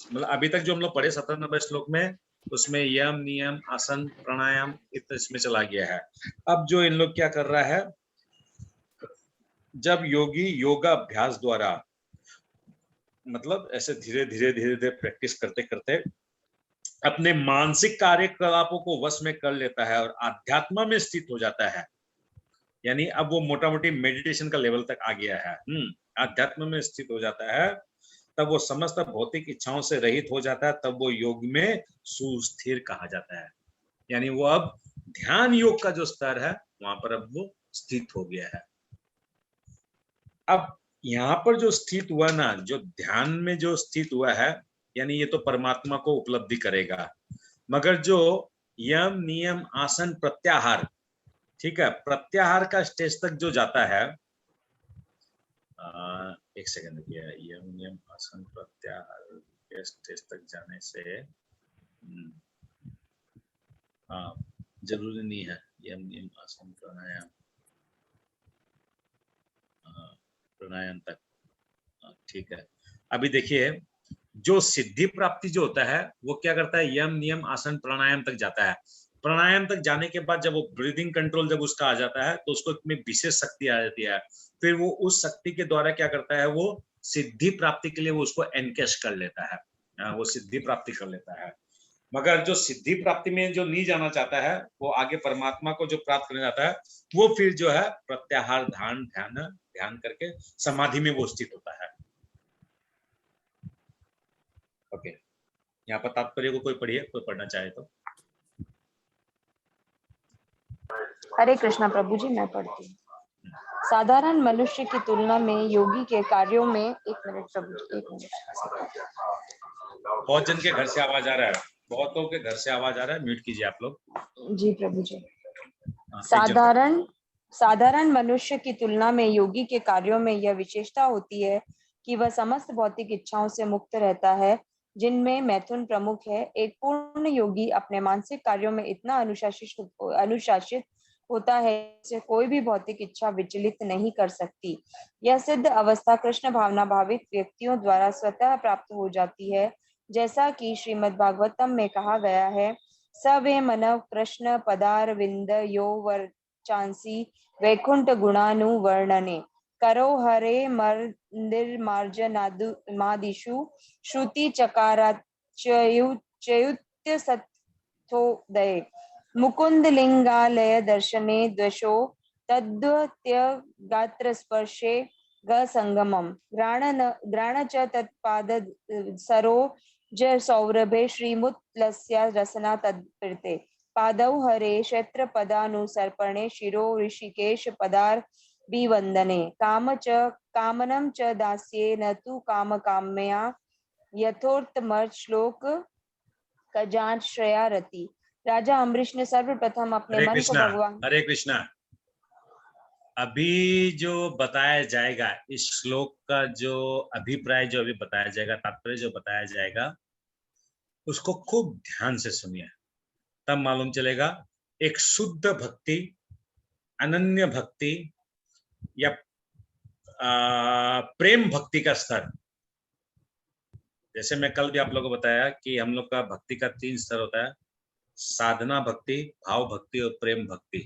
मतलब अभी तक जो हम लोग पढ़े 17 नंबर श्लोक में, उसमें यम नियम आसन प्राणायाम इसमें चला गया है। अब जो इन लोग क्या कर रहा है, जब योगी योगा अभ्यास द्वारा मतलब ऐसे धीरे धीरे प्रैक्टिस करते करते अपने मानसिक कार्यकलापों को वश में कर लेता है और आध्यात्म में स्थित हो जाता है, यानी अब वो मोटा मोटी मेडिटेशन का लेवल तक आ गया है। आध्यात्म में स्थित हो जाता है, तब वो समस्त भौतिक इच्छाओं से रहित हो जाता है, तब वो योग में सुस्थिर कहा जाता है। यानी वो अब ध्यान योग का जो स्तर है वहां पर अब वो स्थित हो गया है। अब यहाँ पर जो स्थित हुआ ना, जो ध्यान में जो स्थित हुआ है, यानी ये तो परमात्मा को उपलब्धि करेगा। मगर जो यम नियम आसन प्रत्याहार, ठीक है, प्रत्याहार का स्टेज तक जो जाता है, एक सेकंड किया, यम नियम आसन प्रत्याहार के स्टेज तक जाने से हाँ जरूरी नहीं है यम नियम आसन प्राणायाम प्राणायाम तक, ठीक है। अभी देखिए, जो सिद्धि प्राप्ति जो होता है वो क्या करता है, यम नियम आसन प्राणायाम तक जाता है। प्राणायाम तक जाने के बाद जब वो ब्रीदिंग कंट्रोल जब उसका आ जाता है, तो उसको में विशेष शक्ति आ जाती है। फिर वो उस शक्ति के द्वारा क्या करता है, वो सिद्धि प्राप्ति के लिए वो उसको एनकैश कर लेता है, वो सिद्धि प्राप्ति कर लेता है। मगर जो सिद्धि प्राप्ति में जो नहीं जाना चाहता है, वो आगे परमात्मा को जो प्राप्त करना चाहता है, वो फिर जो है प्रत्याहार ध्यान करके समाधि में वो स्थित होता है। ओके, यहाँ पर तात्पर्य को कोई पढ़िए, कोई पढ़ना चाहे तो। हरे कृष्णा प्रभु जी, मैं पढ़ती हूँ। साधारण मनुष्य की तुलना में योगी के कार्यों में, एक मिनट प्रभु जी, एक मिनट। बहुत जन के घर से आवाज आ रहा है, बहुतों के घर से आवाज आ रहा है, म्यूट कीजिए आप लोग। जी प्रभु जी। साधारण मनुष्य की तुलना में योगी के कार्यों में यह विशेषता होती है कि वह समस्त भौतिक इच्छाओं से मुक्त रहता है, जिनमें मैथुन प्रमुख है। एक पूर्ण योगी अपने मानसिक कार्यों में इतना अनुशासित होता है जिसे कोई भी भौतिक इच्छा विचलित नहीं कर सकती। यह सिद्ध अवस्था कृष्ण भावना भावित व्यक्तियों द्वारा स्वतः प्राप्त हो जाती है, जैसा कि श्रीमद् भागवतम में कहा गया है, सवे मनव कृष्ण पदार विंद यो चांसी वैकुंठ गुणानुवर्णने करो हरे मंदिर मार्जनादिषु श्रुति चकाराच्युत्य सत्थोदये मुकुंद लिंगालय दर्शने द्वशो तद्वत्य गात्र स्पर्शे गसंगमम ग्राण च तत्पाद सरोज सौरभे श्रीमुत्लस्य रसना तत्प्रीते पादौ हरे क्षेत्र पदानुसर्पणे शिरो ऋषिकेश पदार विवंदने कामनम च दास्ये न तु काम काम्या यथोर्तमर्थ श्लोक कजाश्रया रति। राजा अम्बरीश ने सर्वप्रथम अपने हरे मन को कृष्णा, भगवान हरे कृष्णा। अभी जो बताया जाएगा इस श्लोक का जो अभिप्राय जो अभी बताया जाएगा, तात्पर्य जो बताया जाएगा, उसको खूब ध्यान से सुनिए, तब मालूम चलेगा एक शुद्ध भक्ति, अनन्य भक्ति या प्रेम भक्ति का स्तर। जैसे मैं कल भी आप लोगों को बताया कि हम लोग का भक्ति का 3 स्तर होता है, साधना भक्ति, भाव भक्ति और प्रेम भक्ति।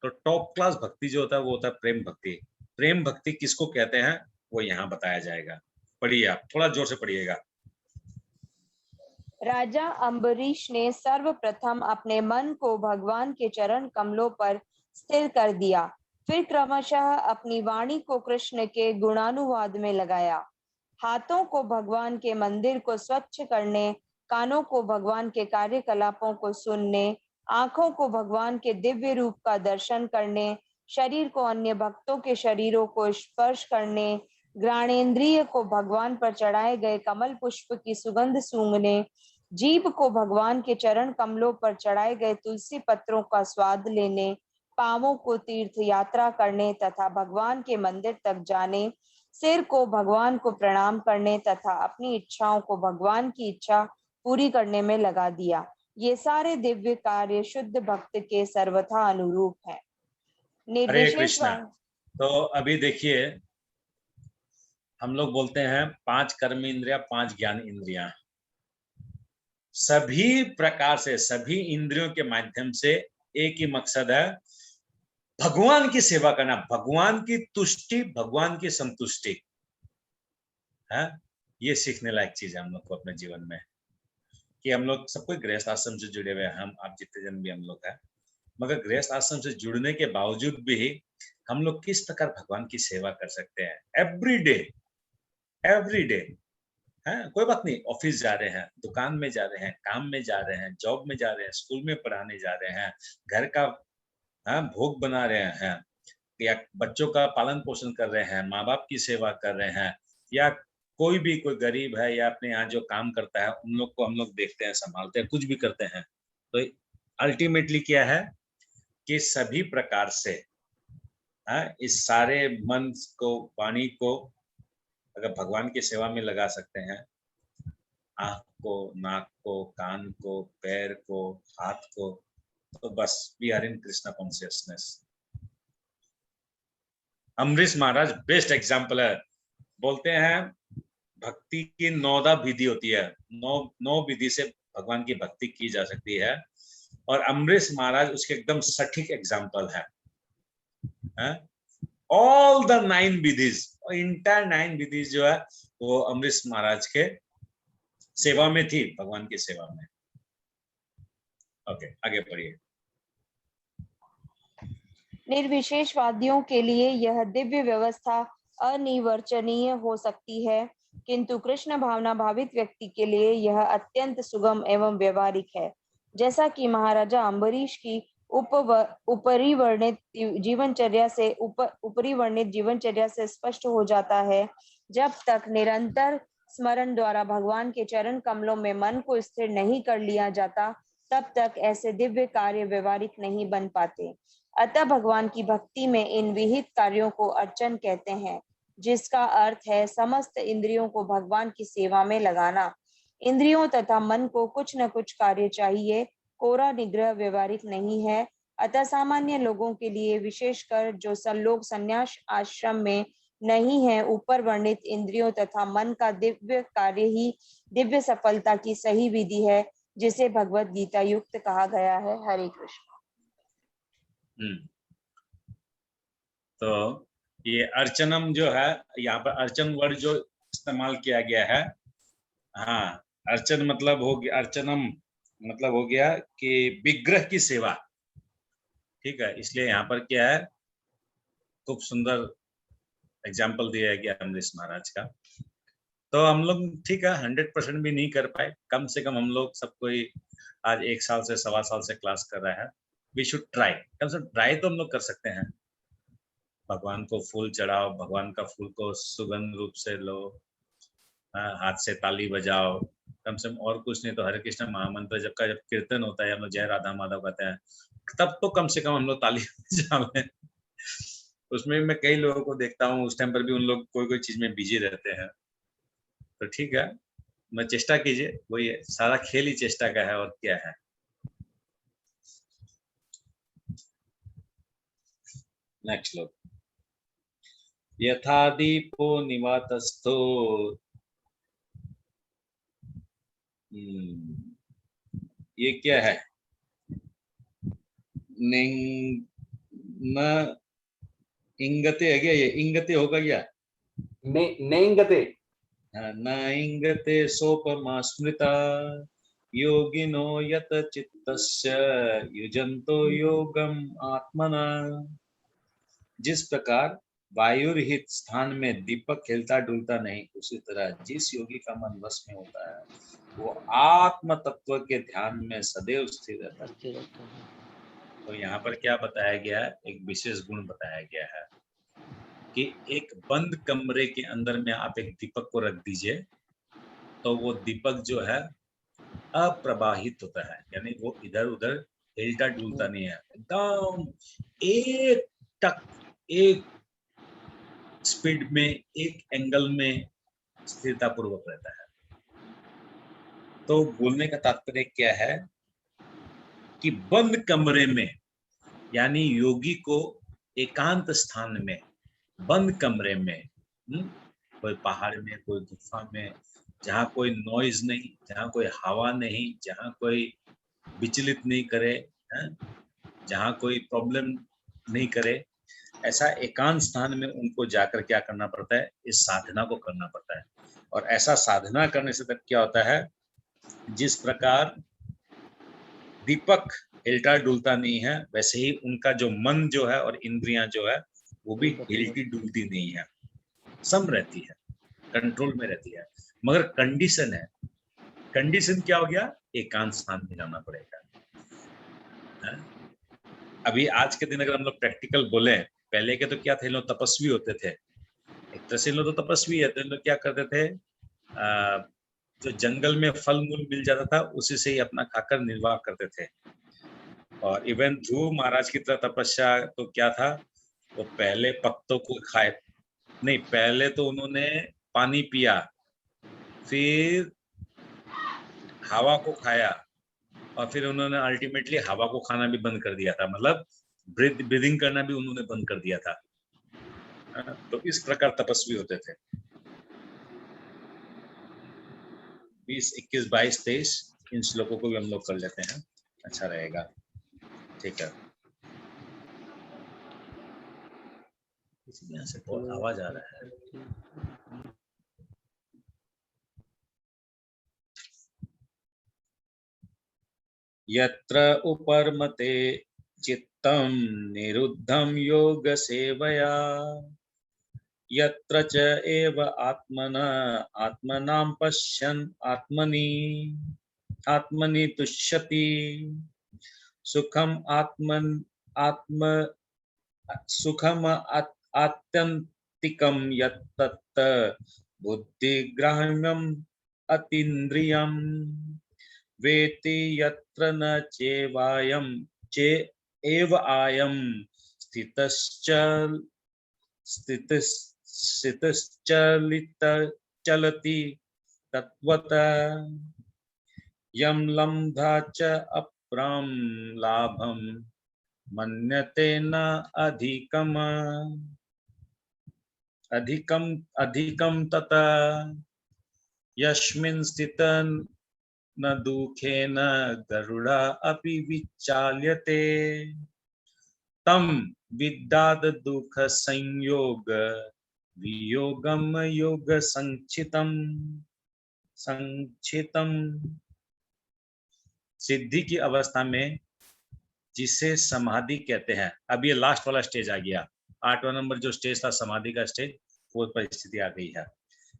तो टॉप क्लास भक्ति जो होता है वो होता है प्रेम भक्ति। प्रेम भक्ति किसको कहते हैं वो यहाँ बताया जाएगा। पढ़िए, आप थोड़ा जोर से पढ़िएगा। राजा अम्बरीश ने सर्वप्रथम अपने मन को भगवान के चरण कमलों पर स्थिर कर दिया, फिर क्रमशः अपनी वाणी को कृष्ण के गुणानुवाद में लगाया। हाथों को भगवान के मंदिर को स्वच्छ करने, कानों को भगवान के कार्यकलापों को सुनने, आंखों को भगवान के दिव्य रूप का दर्शन करने, शरीर को अन्य भक्तों के शरीरों को स्पर्श करने, घ्राणेन्द्रिय को भगवान पर चढ़ाए गए कमल पुष्प की सुगंध सूंघने, जीभ को भगवान के चरण कमलों पर चढ़ाए गए तुलसी पत्रों का स्वाद लेने, पांवों को तीर्थ यात्रा करने तथा भगवान के मंदिर तक जाने, सिर को भगवान को प्रणाम करने तथा अपनी इच्छाओं को भगवान की इच्छा पूरी करने में लगा दिया। ये सारे दिव्य कार्य शुद्ध भक्त के सर्वथा अनुरूप हैं। हरे कृष्णा। तो अभी देखिए, हम लोग बोलते हैं 5 कर्म इंद्रिया, 5 ज्ञान इंद्रियां। सभी प्रकार से, सभी इंद्रियों के माध्यम से एक ही मकसद है, भगवान की सेवा करना, भगवान की तुष्टि, भगवान की संतुष्टि है। ये सीखने लायक चीज है हम लोग को अपने जीवन में, कि हम लोग सब कोई गृहस्थ आश्रम से जुड़े हुए हैं, हम आप जितने जन भी हम लोग हैं, मगर गृहस्थ आश्रम से जुड़ने के बावजूद भी हम लोग किस प्रकार भगवान की सेवा कर सकते हैं एवरी डे है। कोई बात नहीं, ऑफिस जा रहे हैं, दुकान में जा रहे हैं, काम में जा रहे हैं, जॉब में जा रहे हैं, स्कूल में पढ़ाने जा रहे हैं, घर का भोग बना रहे हैं, या बच्चों का पालन पोषण कर रहे हैं, माँ बाप की सेवा कर रहे हैं, या कोई भी कोई गरीब है या अपने यहाँ जो काम करता है उन लोग को हम लोग देखते हैं, संभालते हैं, कुछ भी करते हैं। तो अल्टीमेटली क्या है कि सभी प्रकार से इस सारे मन को, वाणी को अगर भगवान की सेवा में लगा सकते हैं, आँख को, नाक को, कान को, पैर को, हाथ को, तो बस we are in Krishna consciousness. Ambarish Maharaj best example है। बोलते हैं भक्ति की 9 विधि होती है, 9 विधि से भगवान की भक्ति की जा सकती है, और अम्बरीश महाराज उसके एकदम सटीक एग्जाम्पल है। ऑल द 9 विधिज, इंटायर 9 विधिज जो है वो अम्बरीश महाराज के सेवा में थी, भगवान की सेवा में। ओके, आगे बढ़िए। निर्विशेषवादियों के लिए यह दिव्य व्यवस्था अनिर्वचनीय हो सकती है, किंतु कृष्ण भावना भावित व्यक्ति के लिए यह अत्यंत सुगम एवं व्यवहारिक है। जैसा कि महाराजा अम्बरीश की ऊपरी वर्णित जीवनचर्या से स्पष्ट हो जाता है, जब तक निरंतर स्मरण द्वारा भगवान के चरण कमलों में मन को स्थिर नहीं कर लिया जाता, तब तक ऐसे दिव्य कार्य व्यवहारिक नहीं बन पाते। अतः भगवान की भक्ति में इन विहित कार्यों को अर्चन कहते हैं, जिसका अर्थ है समस्त इंद्रियों को भगवान की सेवा में लगाना। इंद्रियों तथा मन को कुछ न कुछ कार्य चाहिए, कोरा निग्रह व्यवहारिक नहीं है। अतः सामान्य लोगों के लिए, विशेषकर जो लोग संन्यास आश्रम में नहीं है, ऊपर वर्णित इंद्रियों तथा मन का दिव्य कार्य ही दिव्य सफलता की सही विधि है, जिसे भगवत गीता युक्त कहा गया है। हरे कृष्ण। तो ये अर्चनम जो है, यहाँ पर अर्चन वर्ड जो इस्तेमाल किया गया है, हाँ, अर्चन मतलब हो गया, अर्चनम मतलब हो गया कि विग्रह की सेवा, ठीक है। इसलिए यहाँ पर क्या है, खूब सुंदर एग्जाम्पल दिया गया अमरीश महाराज का। तो हम लोग ठीक है 100% भी नहीं कर पाए, कम से कम हम लोग सब कोई आज 1 साल से 1.25 साल से क्लास कर रहा है। वी शुड ट्राई, कम से कम ट्राई तो हम लोग कर सकते हैं। भगवान को फूल चढ़ाओ, भगवान का फूल को सुगंध रूप से लो, हाथ से ताली बजाओ, कम से कम और कुछ नहीं तो हरे कृष्ण महामंत्र जब कीर्तन होता है, हम लोग जय राधा माधव कहते हैं, तब तो कम से कम हम लोग ताली बजावे। उसमें मैं कई लोगों को देखता हूँ, उस टाइम पर भी उन लोग कोई चीज में बिजी रहते हैं। तो ठीक है, मैं चेष्टा कीजिए, वही सारा खेल ही चेष्टा का है, और क्या है। नेक्स्ट लोग, यथा दीपो निवातस्थो, ये क्या है, न इंगते है क्या, ये इंगते होगा क्या, नेंगते, न इंगते सोपमा स्मृता योगिनो यत चित्तस्य युजन्तो योगम आत्मना। जिस प्रकार वायुरहित स्थान में दीपक हिलता डुलता नहीं, उसी तरह जिस योगी का मन वश में होता है वो आत्म तत्व के ध्यान में सदैव स्थिर रहता है। तो यहाँ पर क्या बताया गया है, एक विशेष गुण बताया गया है कि एक बंद कमरे के अंदर में आप एक दीपक को रख दीजिए, तो वो दीपक जो है अप्रवाहित होता है, यानी वो इधर उधर हिलता डुलता नहीं है, एकदम एक टक, एक स्पीड में, एक एंगल में स्थिरता पूर्वक रहता है। तो बोलने का तात्पर्य क्या है कि बंद कमरे में, यानी योगी को एकांत स्थान में, बंद कमरे में, कोई पहाड़ में, कोई गुफा में, जहाँ कोई नॉइज नहीं, जहाँ कोई हवा नहीं, जहाँ कोई विचलित नहीं करे, जहाँ कोई प्रॉब्लम नहीं करे, ऐसा एकांत स्थान में उनको जाकर क्या करना पड़ता है, इस साधना को करना पड़ता है। और ऐसा साधना करने से तब क्या होता है, जिस प्रकार दीपक हिलता डुलता नहीं है, वैसे ही उनका जो मन जो है और इंद्रियां जो है वो भी हिलती डुलती नहीं है, सम रहती है, कंट्रोल में रहती है। मगर कंडीशन है, कंडीशन क्या हो गया, एकांत स्थान में जाना पड़ेगा। अभी आज के दिन अगर हम लोग प्रैक्टिकल बोले, पहले के तो क्या थे, लोग तपस्वी होते थे, एक तरह से लोग तो तपस्वी है, तो लोग क्या करते थे, जो जंगल में फल मूल मिल जाता था उसी से ही अपना खाकर निर्वाह करते थे। और इवन ध्रुव महाराज की तरह तपस्या तो क्या था, वो पहले पत्तों को खाए नहीं, पहले तो उन्होंने पानी पिया, फिर हवा को खाया, और फिर उन्होंने अल्टीमेटली हवा को खाना भी बंद कर दिया था, मतलब ब्रीदिंग करना भी उन्होंने बंद कर दिया था। तो इस प्रकार तपस्वी होते थे। 20, 21, 22, 23 इन श्लोकों को भी हम लोग कर लेते हैं, अच्छा रहेगा। ठीक है, यहाँ से बहुत आवाज आ रहा है। यत्र उपरमते चित्तम निरुद्धम योग सेवया, यत्र च एव आत्मनां पश्यन् आत्मनि तुष्यति, सुखम आत्यंतिकम यत्तत् बुद्धिग्राह्यम् अतीन्द्रियम्, वेति यत्र न चेवायं एव आयं स्थितश्चलति तत्वतः, यं लब्धा च अप्रां लाभं मन्यते न अधिकं तथा, यस्मिन् स्थितं न दुखेन गरुड़ा अपि विचाल्यते। तम विद्याद दुख संयोग वियोगम योग संचितम संचितम। सिद्धि की अवस्था में जिसे समाधि कहते हैं, अब ये लास्ट वाला स्टेज आ गया, 8वां नंबर जो स्टेज था समाधि का स्टेज, वो परिस्थिति आ गई है।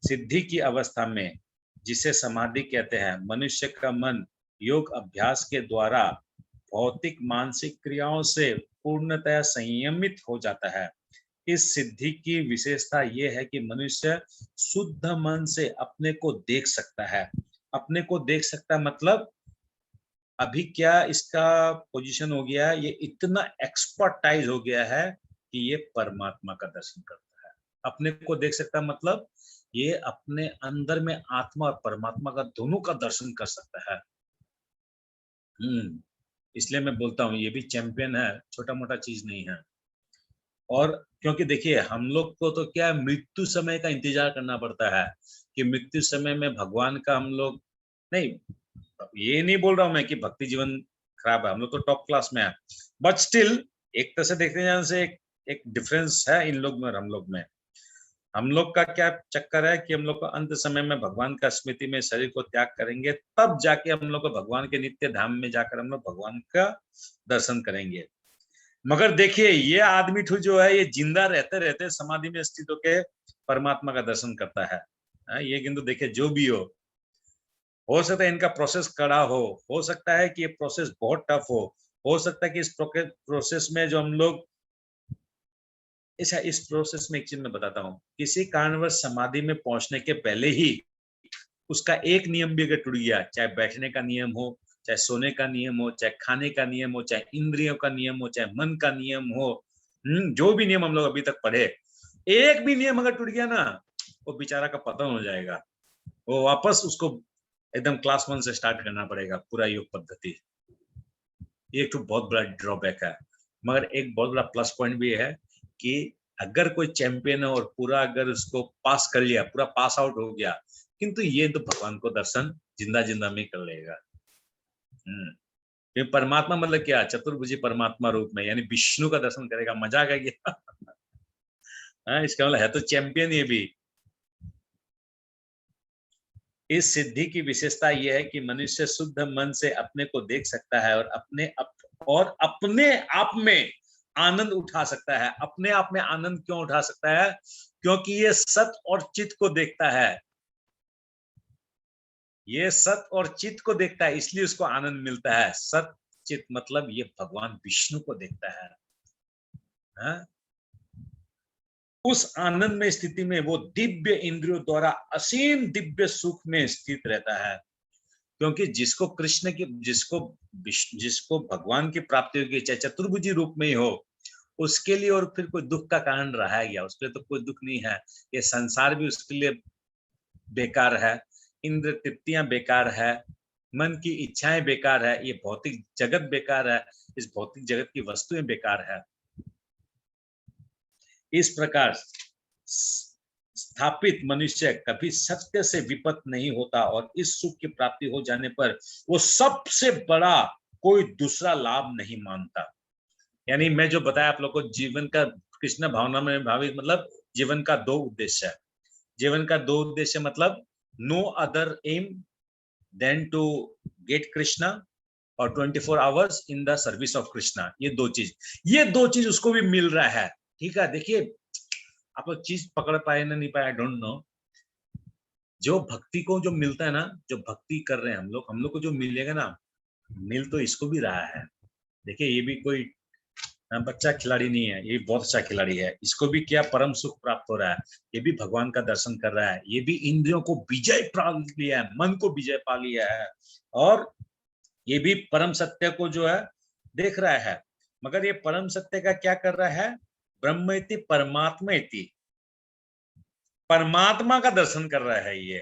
सिद्धि की अवस्था में जिसे समाधि कहते हैं, मनुष्य का मन योग अभ्यास के द्वारा भौतिक मानसिक क्रियाओं से पूर्णतया संयमित हो जाता है। इस सिद्धि की विशेषता यह है कि मनुष्य शुद्ध मन से अपने को देख सकता है। अपने को देख सकता है मतलब अभी क्या इसका पोजीशन हो गया, ये इतना एक्सपर्टाइज हो गया है कि ये परमात्मा का दर्शन करता है। अपने को देख सकता है मतलब ये अपने अंदर में आत्मा और परमात्मा का दोनों का दर्शन कर सकता है। इसलिए मैं बोलता हूँ ये भी चैंपियन है, छोटा मोटा चीज नहीं है। और क्योंकि देखिए हम लोग को तो क्या मृत्यु समय का इंतजार करना पड़ता है कि मृत्यु समय में भगवान का हम लोग नहीं, ये नहीं बोल रहा हूं मैं कि भक्ति जीवन खराब है, हम लोग तो टॉप क्लास में है, बट स्टिल एक तरह से देखने जाने से एक डिफरेंस है इन लोग में और हम लोग में। हम लोग का क्या चक्कर है कि हम लोग को अंत समय में भगवान का स्मृति में शरीर को त्याग करेंगे, तब जाके हम लोग को भगवान के नित्य धाम में जाकर हम लोग भगवान का दर्शन करेंगे। मगर देखिए ये आदमी ठू जो है ये जिंदा रहते रहते समाधि में स्थित होकर परमात्मा का दर्शन करता है। ये किंतु देखिए जो भी हो सकता है इनका प्रोसेस कड़ा हो सकता है कि ये प्रोसेस बहुत टफ हो सकता है कि इस प्रोसेस में जो हम लोग इस प्रोसेस में एक चीज मैं बताता हूँ, किसी कारणवश समाधि में पहुंचने के पहले ही उसका एक नियम भी अगर टूट गया, चाहे बैठने का नियम हो, चाहे सोने का नियम हो, चाहे खाने का नियम हो, चाहे इंद्रियों का नियम हो, चाहे मन का नियम हो, जो भी नियम हम लोग अभी तक पढ़े, एक भी नियम अगर टूट गया ना, वो बेचारा का पतन हो जाएगा। वो वापस उसको एकदम क्लास 1 से स्टार्ट करना पड़ेगा पूरा योग पद्धति। ये एक बहुत बड़ा ड्रॉबैक है, मगर एक बहुत बड़ा प्लस पॉइंट भी है कि अगर कोई चैंपियन है और पूरा अगर उसको पास कर लिया, पूरा पास आउट हो गया, किंतु ये तो भगवान को दर्शन जिंदा में कर लेगा। ये परमात्मा मतलब क्या, चतुर्भुजी परमात्मा रूप में, यानी विष्णु का दर्शन करेगा, मजा आ गया। इसका मतलब है तो चैंपियन ये भी। इस सिद्धि की विशेषता यह है कि मनुष्य शुद्ध मन से अपने को देख सकता है और अपने आप में आनंद उठा सकता है। अपने आप में आनंद क्यों उठा सकता है? क्योंकि ये सत और चित्त को देखता है। ये सत और चित्त को देखता है, इसलिए उसको आनंद मिलता है। सत चित्त मतलब ये भगवान विष्णु को देखता है। उस आनंद में स्थिति में वो दिव्य इंद्रियों द्वारा असीम दिव्य सुख में स्थित रहता है। क्योंकि जिसको कृष्ण की जिसको भगवान की प्राप्ति होगी, चाहे चतुर्भुजी रूप में ही हो, उसके लिए और फिर कोई दुख का कारण रहा गया, उसके लिए तो कोई दुख नहीं है। ये संसार भी उसके लिए बेकार है, इंद्र तृप्तियां बेकार है, मन की इच्छाएं बेकार है, ये भौतिक जगत बेकार है, इस भौतिक जगत की वस्तुएं बेकार है। इस प्रकार स्थापित मनुष्य कभी सत्य से विपत नहीं होता और इस सुख की प्राप्ति हो जाने पर वो सबसे बड़ा कोई दूसरा लाभ नहीं मानता। यानी मैं जो बताया आप लोग को, जीवन का कृष्ण भावना में भावित मतलब जीवन का 2 उद्देश्य है। जीवन का 2 उद्देश्य मतलब no other aim than to get Krishna और 24 hours in the service of Krishna. ये 2 चीज उसको भी मिल रहा है। ठीक है, देखिए आप लोग चीज पकड़ पाए ना नहीं पाए, आई डोंट नो। जो भक्ति को जो मिलता है ना, जो भक्ति कर रहे हैं हम लोग को जो मिलेगा ना, मिल तो इसको भी रहा है। देखिए ये भी कोई बच्चा खिलाड़ी नहीं है, ये बहुत अच्छा खिलाड़ी है। इसको भी क्या परम सुख प्राप्त हो रहा है, ये भी भगवान का दर्शन कर रहा है, ये भी इंद्रियों को विजय प्राप्त लिया है, मन को विजय पा लिया है, और ये भी परम सत्य को जो है देख रहा है। मगर ये परम सत्य का क्या कर रहा है? ब्रह्म इति परमात्मा इति, परमात्मा का दर्शन कर रहा है। ये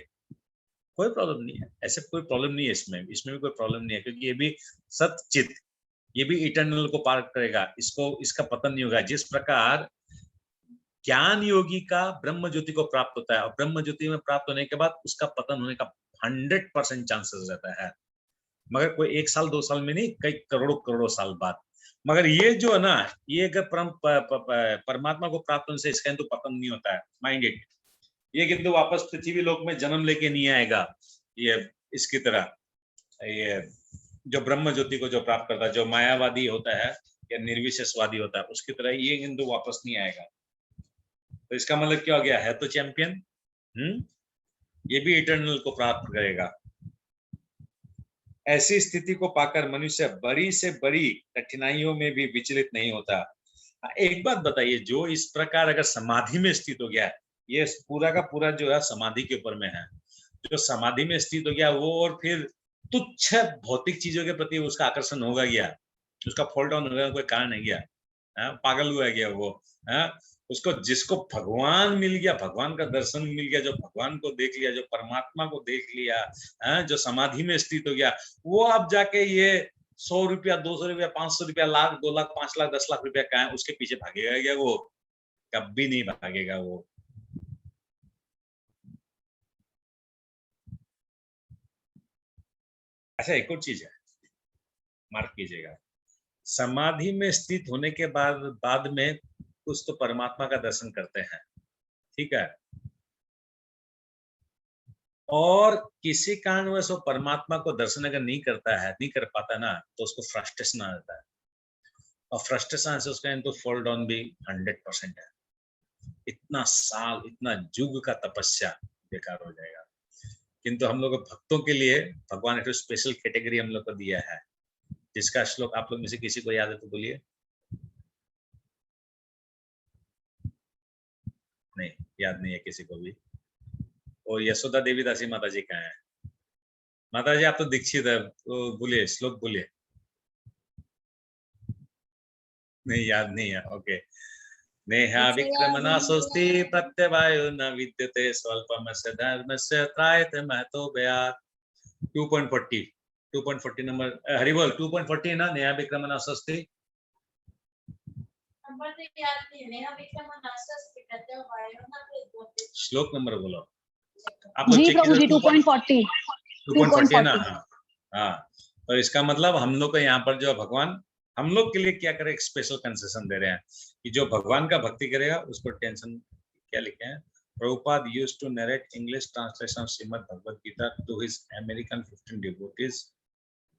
कोई प्रॉब्लम नहीं है, ऐसे कोई प्रॉब्लम नहीं है इसमें भी कोई प्रॉब्लम नहीं है, क्योंकि ये भी सतचित, ये भी इटर्नल को पार करेगा, इसका पतन नहीं होगा। जिस प्रकार ज्ञान योगी का ब्रह्म ज्योति को प्राप्त होता है और ब्रह्म ज्योति में प्राप्त होने के बाद उसका पतन होने का 100% चांसेस रहता है, मगर कोई 1 साल 2 साल में नहीं, कई करोड़ों साल बाद। मगर ये जो है ना, ये अगर परमात्मा को प्राप्त होने से इसका तो पतन नहीं होता है, माइंड इट। ये किंतु वापस पृथ्वी लोक में जन्म लेके नहीं आएगा, ये इसकी तरह ये जो ब्रह्म ज्योति को जो प्राप्त करता है, जो मायावादी होता है या निर्विशेषवादी होता है, उसकी तरह ये हिंदू वापस नहीं आएगा। तो इसका मतलब क्या हो गया, है तो चैंपियन, ये भी इटर्नल को प्राप्त करेगा। ऐसी स्थिति को पाकर मनुष्य बड़ी से बड़ी कठिनाइयों में भी विचलित नहीं होता। एक बात बताइए, जो इस प्रकार अगर समाधि में स्थित हो गया, ये पूरा का पूरा जो है समाधि के ऊपर में है, जो समाधि में स्थित हो गया वो, और फिर तुच्छ भौतिक चीजों के प्रति उसका आकर्षण होगा गया, उसका फॉल डाउन होगा, कोई कारण नहीं गया, पागल हुआ गया वो, उसको जिसको भगवान मिल गया, भगवान का दर्शन मिल गया, जो भगवान को देख लिया, जो परमात्मा को देख लिया, जो समाधि में स्थित हो गया, वो अब जाके ये 100 रुपया, 200 रुपया, 500 रुपया, लाख, 2 लाख, 5 लाख, 10 लाख रुपया का है, उसके पीछे भागेगा क्या? वो कभी नहीं भागेगा वो। अच्छा, एक और चीज है, मार्क कीजिएगा, समाधि में स्थित होने के बाद में कुछ तो परमात्मा का दर्शन करते हैं, ठीक है, और किसी कारणवश वो परमात्मा को दर्शन अगर नहीं करता है, नहीं कर पाता ना, तो उसको फ्रस्ट्रेशन आ जाता है, और फ्रस्ट्रेशन से उसका तो फॉल डाउन भी 100% है। इतना साल, इतना युग का तपस्या बेकार हो जाएगा। किंतु हम लोग भक्तों के लिए भगवान ने स्पेशल कैटेगरी हम लोग को दिया है, जिसका श्लोक आप लोग में से किसी को याद है तो बोलिए। नहीं, याद नहीं है किसी को भी। और यशोदा देवी दासी माता जी कहाँ है? माता जी आप तो दीक्षित है, तो बोलिए, श्लोक बोलिए। नहीं, याद नहीं है, ओके। नेहा विक्रमणा स्वस्ति प्रत्यवायो न विद्यते स्वल्पमस्य धर्मस्य त्रायते महतो भयात्। 2.40 नंबर, हरिबोल 2.40 ना, नेहा विक्रमणा स्वस्ति। नंबर तो याद नहीं, नेहा विक्रमणा स्वस्ति प्रत्यवायो न विद्यते। श्लोक नंबर बोलो आप जी लोग। प्रभु जी 2.40 2.40 ना, हाँ। तो इसका मतलब हम लोग को यहाँ पर जो भगवान हम लोग के लिए क्या करे, एक स्पेशल कंसेशन दे रहे हैं कि जो भगवान का भक्ति करेगा उसको टेंशन, क्या लिखे हैं, Prabhupada used to narrate English translation of Shrimad Bhagavad Gita to his American 15 devotees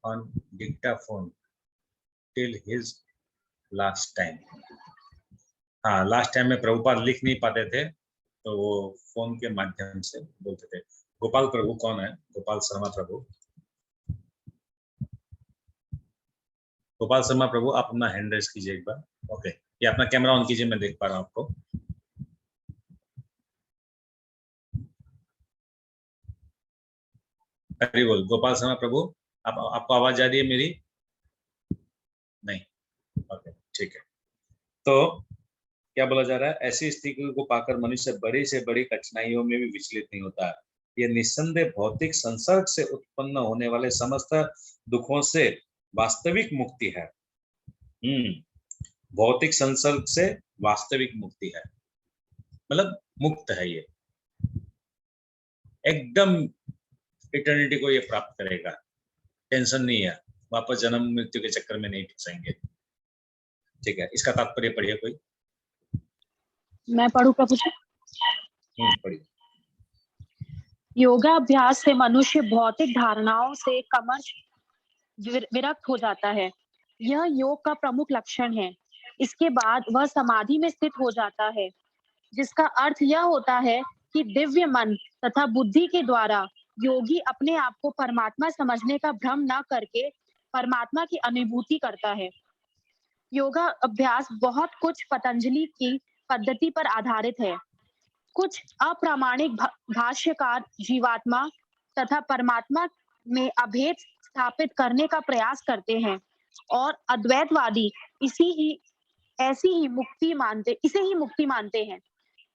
on dictaphone till his last time. हाँ, लास्ट टाइम में प्रभुपाद लिख नहीं पाते थे, तो वो फोन के माध्यम से बोलते थे। गोपाल प्रभु कौन है? गोपाल शर्मा प्रभु। गोपाल शर्मा प्रभु, आप अपना हैंड रेज कीजिए एक बार। ओके, ये अपना कैमरा ऑन कीजिए, मैं देख पा रहा हूँ आपको। हरि बोल। गोपाल शर्मा प्रभु, आपको आवाज आ रही है मेरी? नहीं, ओके, ठीक है। तो क्या बोला जा रहा है, ऐसी स्थिति को पाकर मनुष्य बड़ी से बड़ी कठिनाइयों में भी विचलित नहीं होता। यह निस्संदेह भौतिक संसर्ग से उत्पन्न होने वाले समस्त दुखों से वास्तविक मुक्ति है। भौतिक संसर्ग से वास्तविक मुक्ति है, मतलब मुक्त है, ये एकदम इटर्निटी को ये प्राप्त करेगा, टेंशन नहीं है, वापस जन्म मृत्यु के चक्कर में नहीं फंसेंगे। ठीक है, इसका तात्पर्य पढ़िए कोई। मैं पढ़ूं प्रभु जी? पढ़िए। योगाभ्यास से मनुष्य भौतिक धारणाओं से क्रमश विरक्त हो जाता है। यह योग का प्रमुख लक्षण है। इसके बाद वह समाधि में स्थित हो जाता है, जिसका अर्थ यह होता है कि दिव्य मन तथा बुद्धि के द्वारा योगी अपने आप को परमात्मा समझने का भ्रम न करके परमात्मा की अनुभूति करता है। योगा अभ्यास बहुत कुछ पतंजलि की पद्धति पर आधारित है। कुछ अप्रामाणिक भाष्यकार जीवात्मा तथा परमात्मा में अभेद स्थापित करने का प्रयास करते हैं, और अद्वैतवादी इसे ही मुक्ति मानते हैं,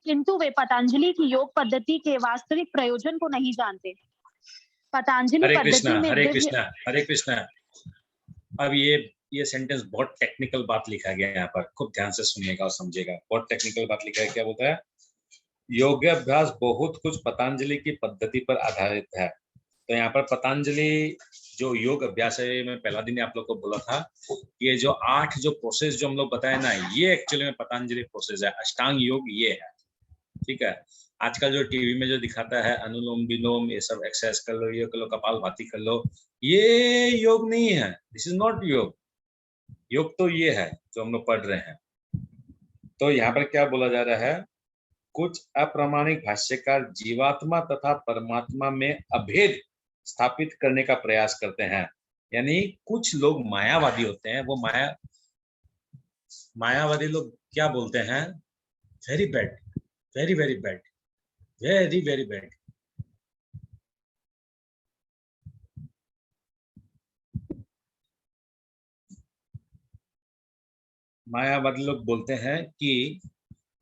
किंतु वे पतंजलि की योग पद्धति के वास्तविक प्रयोजन को नहीं जानते। पतंजलि पद्धति में हरे कृष्णा। अब ये सेंटेंस बहुत टेक्निकल बात लिखा गया है यहाँ पर, खूब ध्यान से सुनिएगा और समझिएगा। बहुत टेक्निकल बात लिखा है। क्या बोलता है? योगाभ्यास बहुत कुछ पतंजलि की पद्धति पर आधारित है। तो यहाँ पर पतंजलि जो योग अभ्यास है, मैं पहला दिन आप लोग को बोला था, ये जो 8 जो प्रोसेस जो हम लोग बताए ना, ये एक्चुअली में पतंजलि प्रोसेस है, अष्टांग योग ये है, ठीक है। आजकल जो टीवी में जो दिखाता है अनुलोम विलोम, ये सब एक्सरसाइज कर लो, ये कर लो, कपालभाति कर लो, ये योग नहीं है, दिस इज नॉट योग। योग तो ये है जो हम लोग पढ़ रहे हैं। तो यहाँ पर क्या बोला जा रहा है, कुछ अप्रामाणिक भाष्यकार जीवात्मा तथा परमात्मा में अभेद स्थापित करने का प्रयास करते हैं। यानी कुछ लोग मायावादी होते हैं, वो मायावादी लोग क्या बोलते हैं, very bad, very very bad, very very bad. मायावादी लोग बोलते हैं कि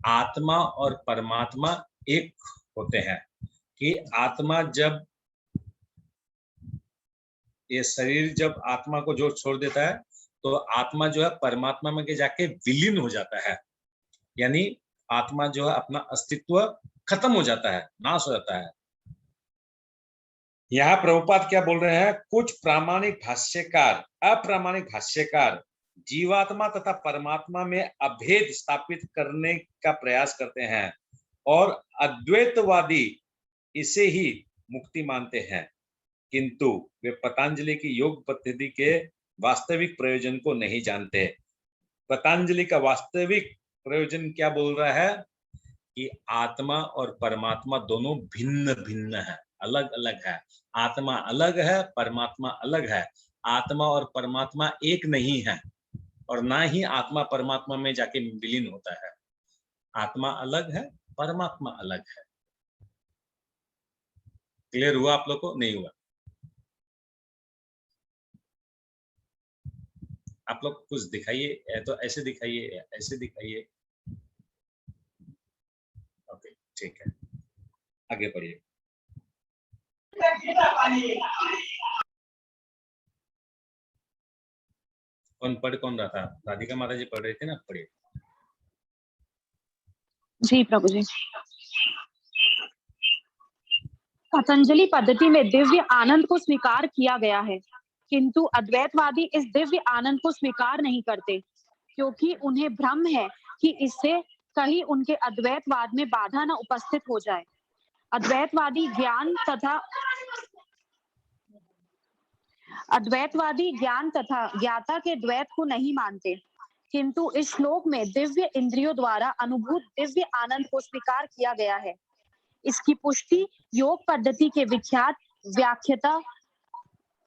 आत्मा और परमात्मा एक होते हैं, कि आत्मा जब ये शरीर जब आत्मा को जो छोड़ देता है तो आत्मा जो है परमात्मा में के जाके विलीन हो जाता है, यानी आत्मा जो है अपना अस्तित्व खत्म हो जाता है, नाश हो जाता है। यहाँ प्रभुपाद क्या बोल रहे हैं, कुछ प्रामाणिक भाष्यकार, अप्रामाणिक भाष्यकार जीवात्मा तथा परमात्मा में अभेद स्थापित करने का प्रयास करते हैं और अद्वैतवादी इसे ही मुक्ति मानते हैं, किंतु वे पतंजलि की योग पद्धति के वास्तविक प्रयोजन को नहीं जानते। पतंजलि का वास्तविक प्रयोजन क्या बोल रहा है कि आत्मा और परमात्मा दोनों भिन्न भिन्न है, अलग अलग है। आत्मा अलग है, परमात्मा अलग है। आत्मा और परमात्मा एक नहीं है और ना ही आत्मा परमात्मा में जाके विलीन होता है। आत्मा अलग है, परमात्मा अलग है। क्लियर हुआ आप लोग को? नहीं हुआ? आप लोग कुछ दिखाइए, तो ऐसे दिखाइए, ऐसे दिखाइए। ओके, ठीक है, आगे बढ़िए। कौन रहा था? राधिका माता जी पढ़ रही थी ना, पढ़िए। जी प्रभु जी। पतंजलि पद्धति में दिव्य आनंद को स्वीकार किया गया है, किंतु अद्वैतवादी इस दिव्य आनंद को स्वीकार नहीं करते, क्योंकि उन्हें भ्रम है कि इससे कहीं उनके अद्वैतवाद में बाधा न उपस्थित हो जाए। अद्वैतवादी ज्ञान तथा ज्ञाता के द्वैत को नहीं मानते, किंतु इस श्लोक में दिव्य इंद्रियों द्वारा अनुभूत दिव्य आनंद को स्वीकार किया गया है। इसकी पुष्टि योग पद्धति के विख्यात व्याख्याता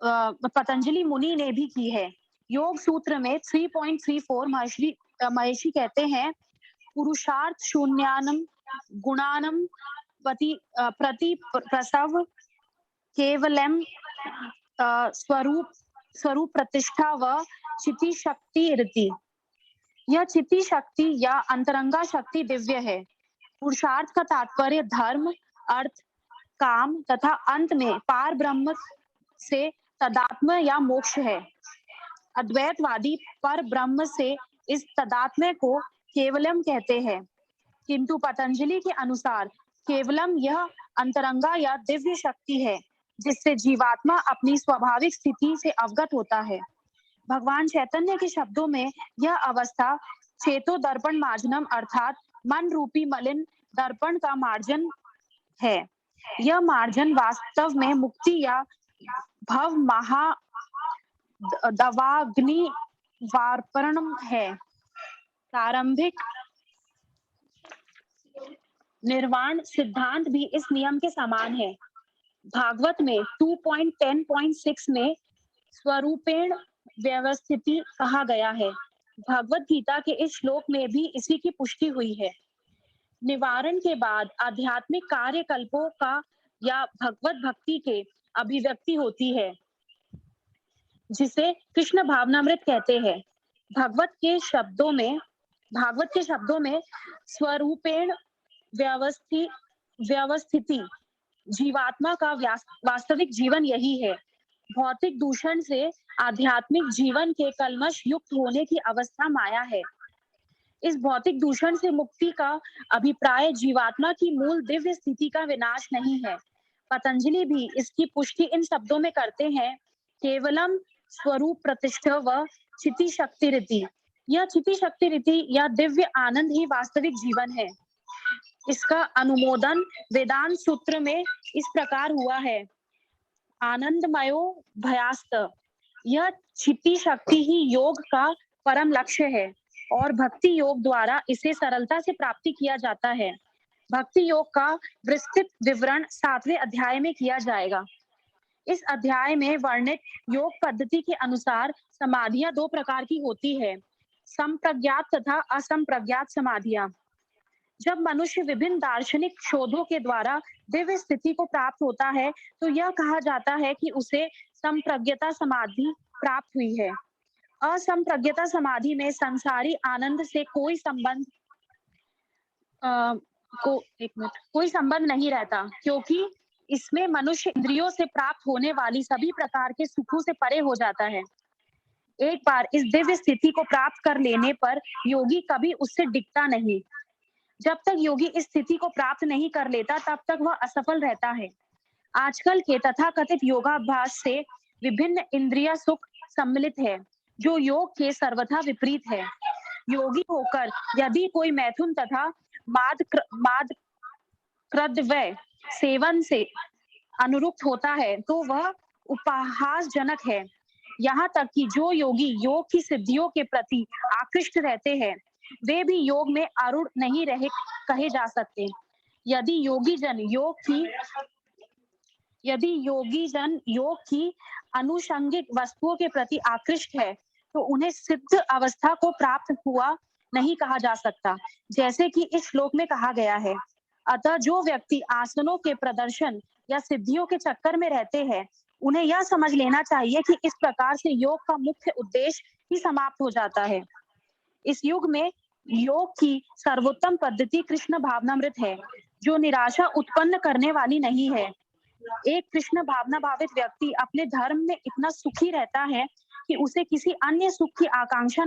पतंजलि मुनि ने भी की है। योग सूत्र में 3.34 महर्षि कहते हैं, पुरुषार्थ शून्यानम गुणानम प्रति प्रसव केवलम स्वरूप प्रतिष्ठा व चिति शक्ति रीति। यह चिति शक्ति या अंतरंगा शक्ति दिव्य है। पुरुषार्थ का तात्पर्य धर्म, अर्थ, काम तथा अंत में पार ब्रह्म से तदात्म या मोक्ष है। अद्वैतवादी पर ब्रह्म से इस तदात्म्य को केवलम कहते हैं, किंतु पतंजलि के अनुसार केवलम यह अंतरंगा या दिव्य शक्ति है जिससे जीवात्मा अपनी स्वाभाविक स्थिति से अवगत होता है। भगवान चैतन्य के शब्दों में यह अवस्था चेतो दर्पण मार्जनम अर्थात मन रूपी मलिन दर्पण का मार्जन है। यह मार्जन वास्तव में मुक्ति या भव महा दवाग्नि वार्पणम है। प्रारंभिक निर्वाण सिद्धांत भी इस नियम के समान है। भागवत में 2.10.6 में स्वरूपेण व्यवस्थिति कहा गया है। भगवत गीता के इस श्लोक में भी इसी की पुष्टि हुई है। निवारण के बाद आध्यात्मिक कार्यकल्पों का या भगवत भक्ति के अभिव्यक्ति होती है, जिसे कृष्ण भावनामृत कहते हैं। भागवत के शब्दों में स्वरूपेण व्यवस्थिति जीवात्मा का वास्तविक जीवन यही है। भौतिक दूषण से आध्यात्मिक जीवन के कलमश युक्त होने की अवस्था माया है। इस भौतिक दूषण से मुक्ति का अभिप्राय जीवात्मा की मूल दिव्य स्थिति का विनाश नहीं है, पतंजलि भी इसकी पुष्टि इन शब्दों में करते हैं, केवलम स्वरूप प्रतिष्ठा व चिति शक्ति रीति। यह चिति शक्ति रीति या दिव्य आनंद ही वास्तविक जीवन है। इसका अनुमोदन वेदांत सूत्र में इस प्रकार हुआ है, आनंदमयो भयास्त। यह चिति शक्ति ही योग का परम लक्ष्य है और भक्ति योग द्वारा इसे सरलता से प्राप्ति किया जाता है। भक्ति योग का विस्तृत विवरण 7वें अध्याय में किया जाएगा। इस अध्याय में वर्णित योग पद्धति के अनुसार समाधियां 2 प्रकार की होती है, संप्रज्ञात तथा असंप्रज्ञात समाधियां। जब मनुष्य विभिन्न दार्शनिक शोधों के द्वारा दिव्य स्थिति को प्राप्त होता है तो यह कहा जाता है कि उसे संप्रज्ञता समाधि प्राप्त हुई है। असंप्रज्ञता समाधि में संसारी आनंद से कोई संबंध नहीं रहता, क्योंकि इसमें मनुष्य इंद्रियों से प्राप्त होने वाली सभी प्रकार के सुखों से परे हो जाता है। एक बार इस दिव्य स्थिति को प्राप्त कर लेने पर योगी कभी उससे डिगता नहीं। जब तक योगी इस स्थिति को प्राप्त नहीं कर लेता तब तक वह असफल रहता है। आजकल के तथाकथित योगाभ्यास से विभिन्न इंद्रिय सुख सम्मिलित है, जो योग के सर्वथा विपरीत है। योगी होकर यदि कोई मैथुन तथा माद क्रद्वय सेवन से अनुरुक्त होता है तो वह उपहासजनक है। यहाँ तक कि जो योगी योग की सिद्धियों के प्रति आकृष्ट रहते हैं वे भी योग में आरूढ़ नहीं रहे कहे जा सकते। यदि योगी जन योग की अनुषंगिक वस्तुओं के प्रति आकृष्ट है तो उन्हें सिद्ध अवस्था को प्राप्त हुआ नहीं कहा जा सकता, जैसे कि इस श्लोक में कहा गया है। अतः जो व्यक्ति आसनों के प्रदर्शन या सिद्धियों के चक्कर में रहते हैं उन्हें यह समझ लेना चाहिए कि इस प्रकार से योग का मुख्य उद्देश्य ही समाप्त हो जाता है। इस युग में योग की सर्वोत्तम पद्धति कृष्ण भावनामृत है, जो निराशा उत्पन्न करने वाली नहीं है। एक कृष्ण भावना भावित व्यक्ति अपने धर्म में इतना सुखी रहता है कि उसे किसी अन्य सुख की आकांक्षा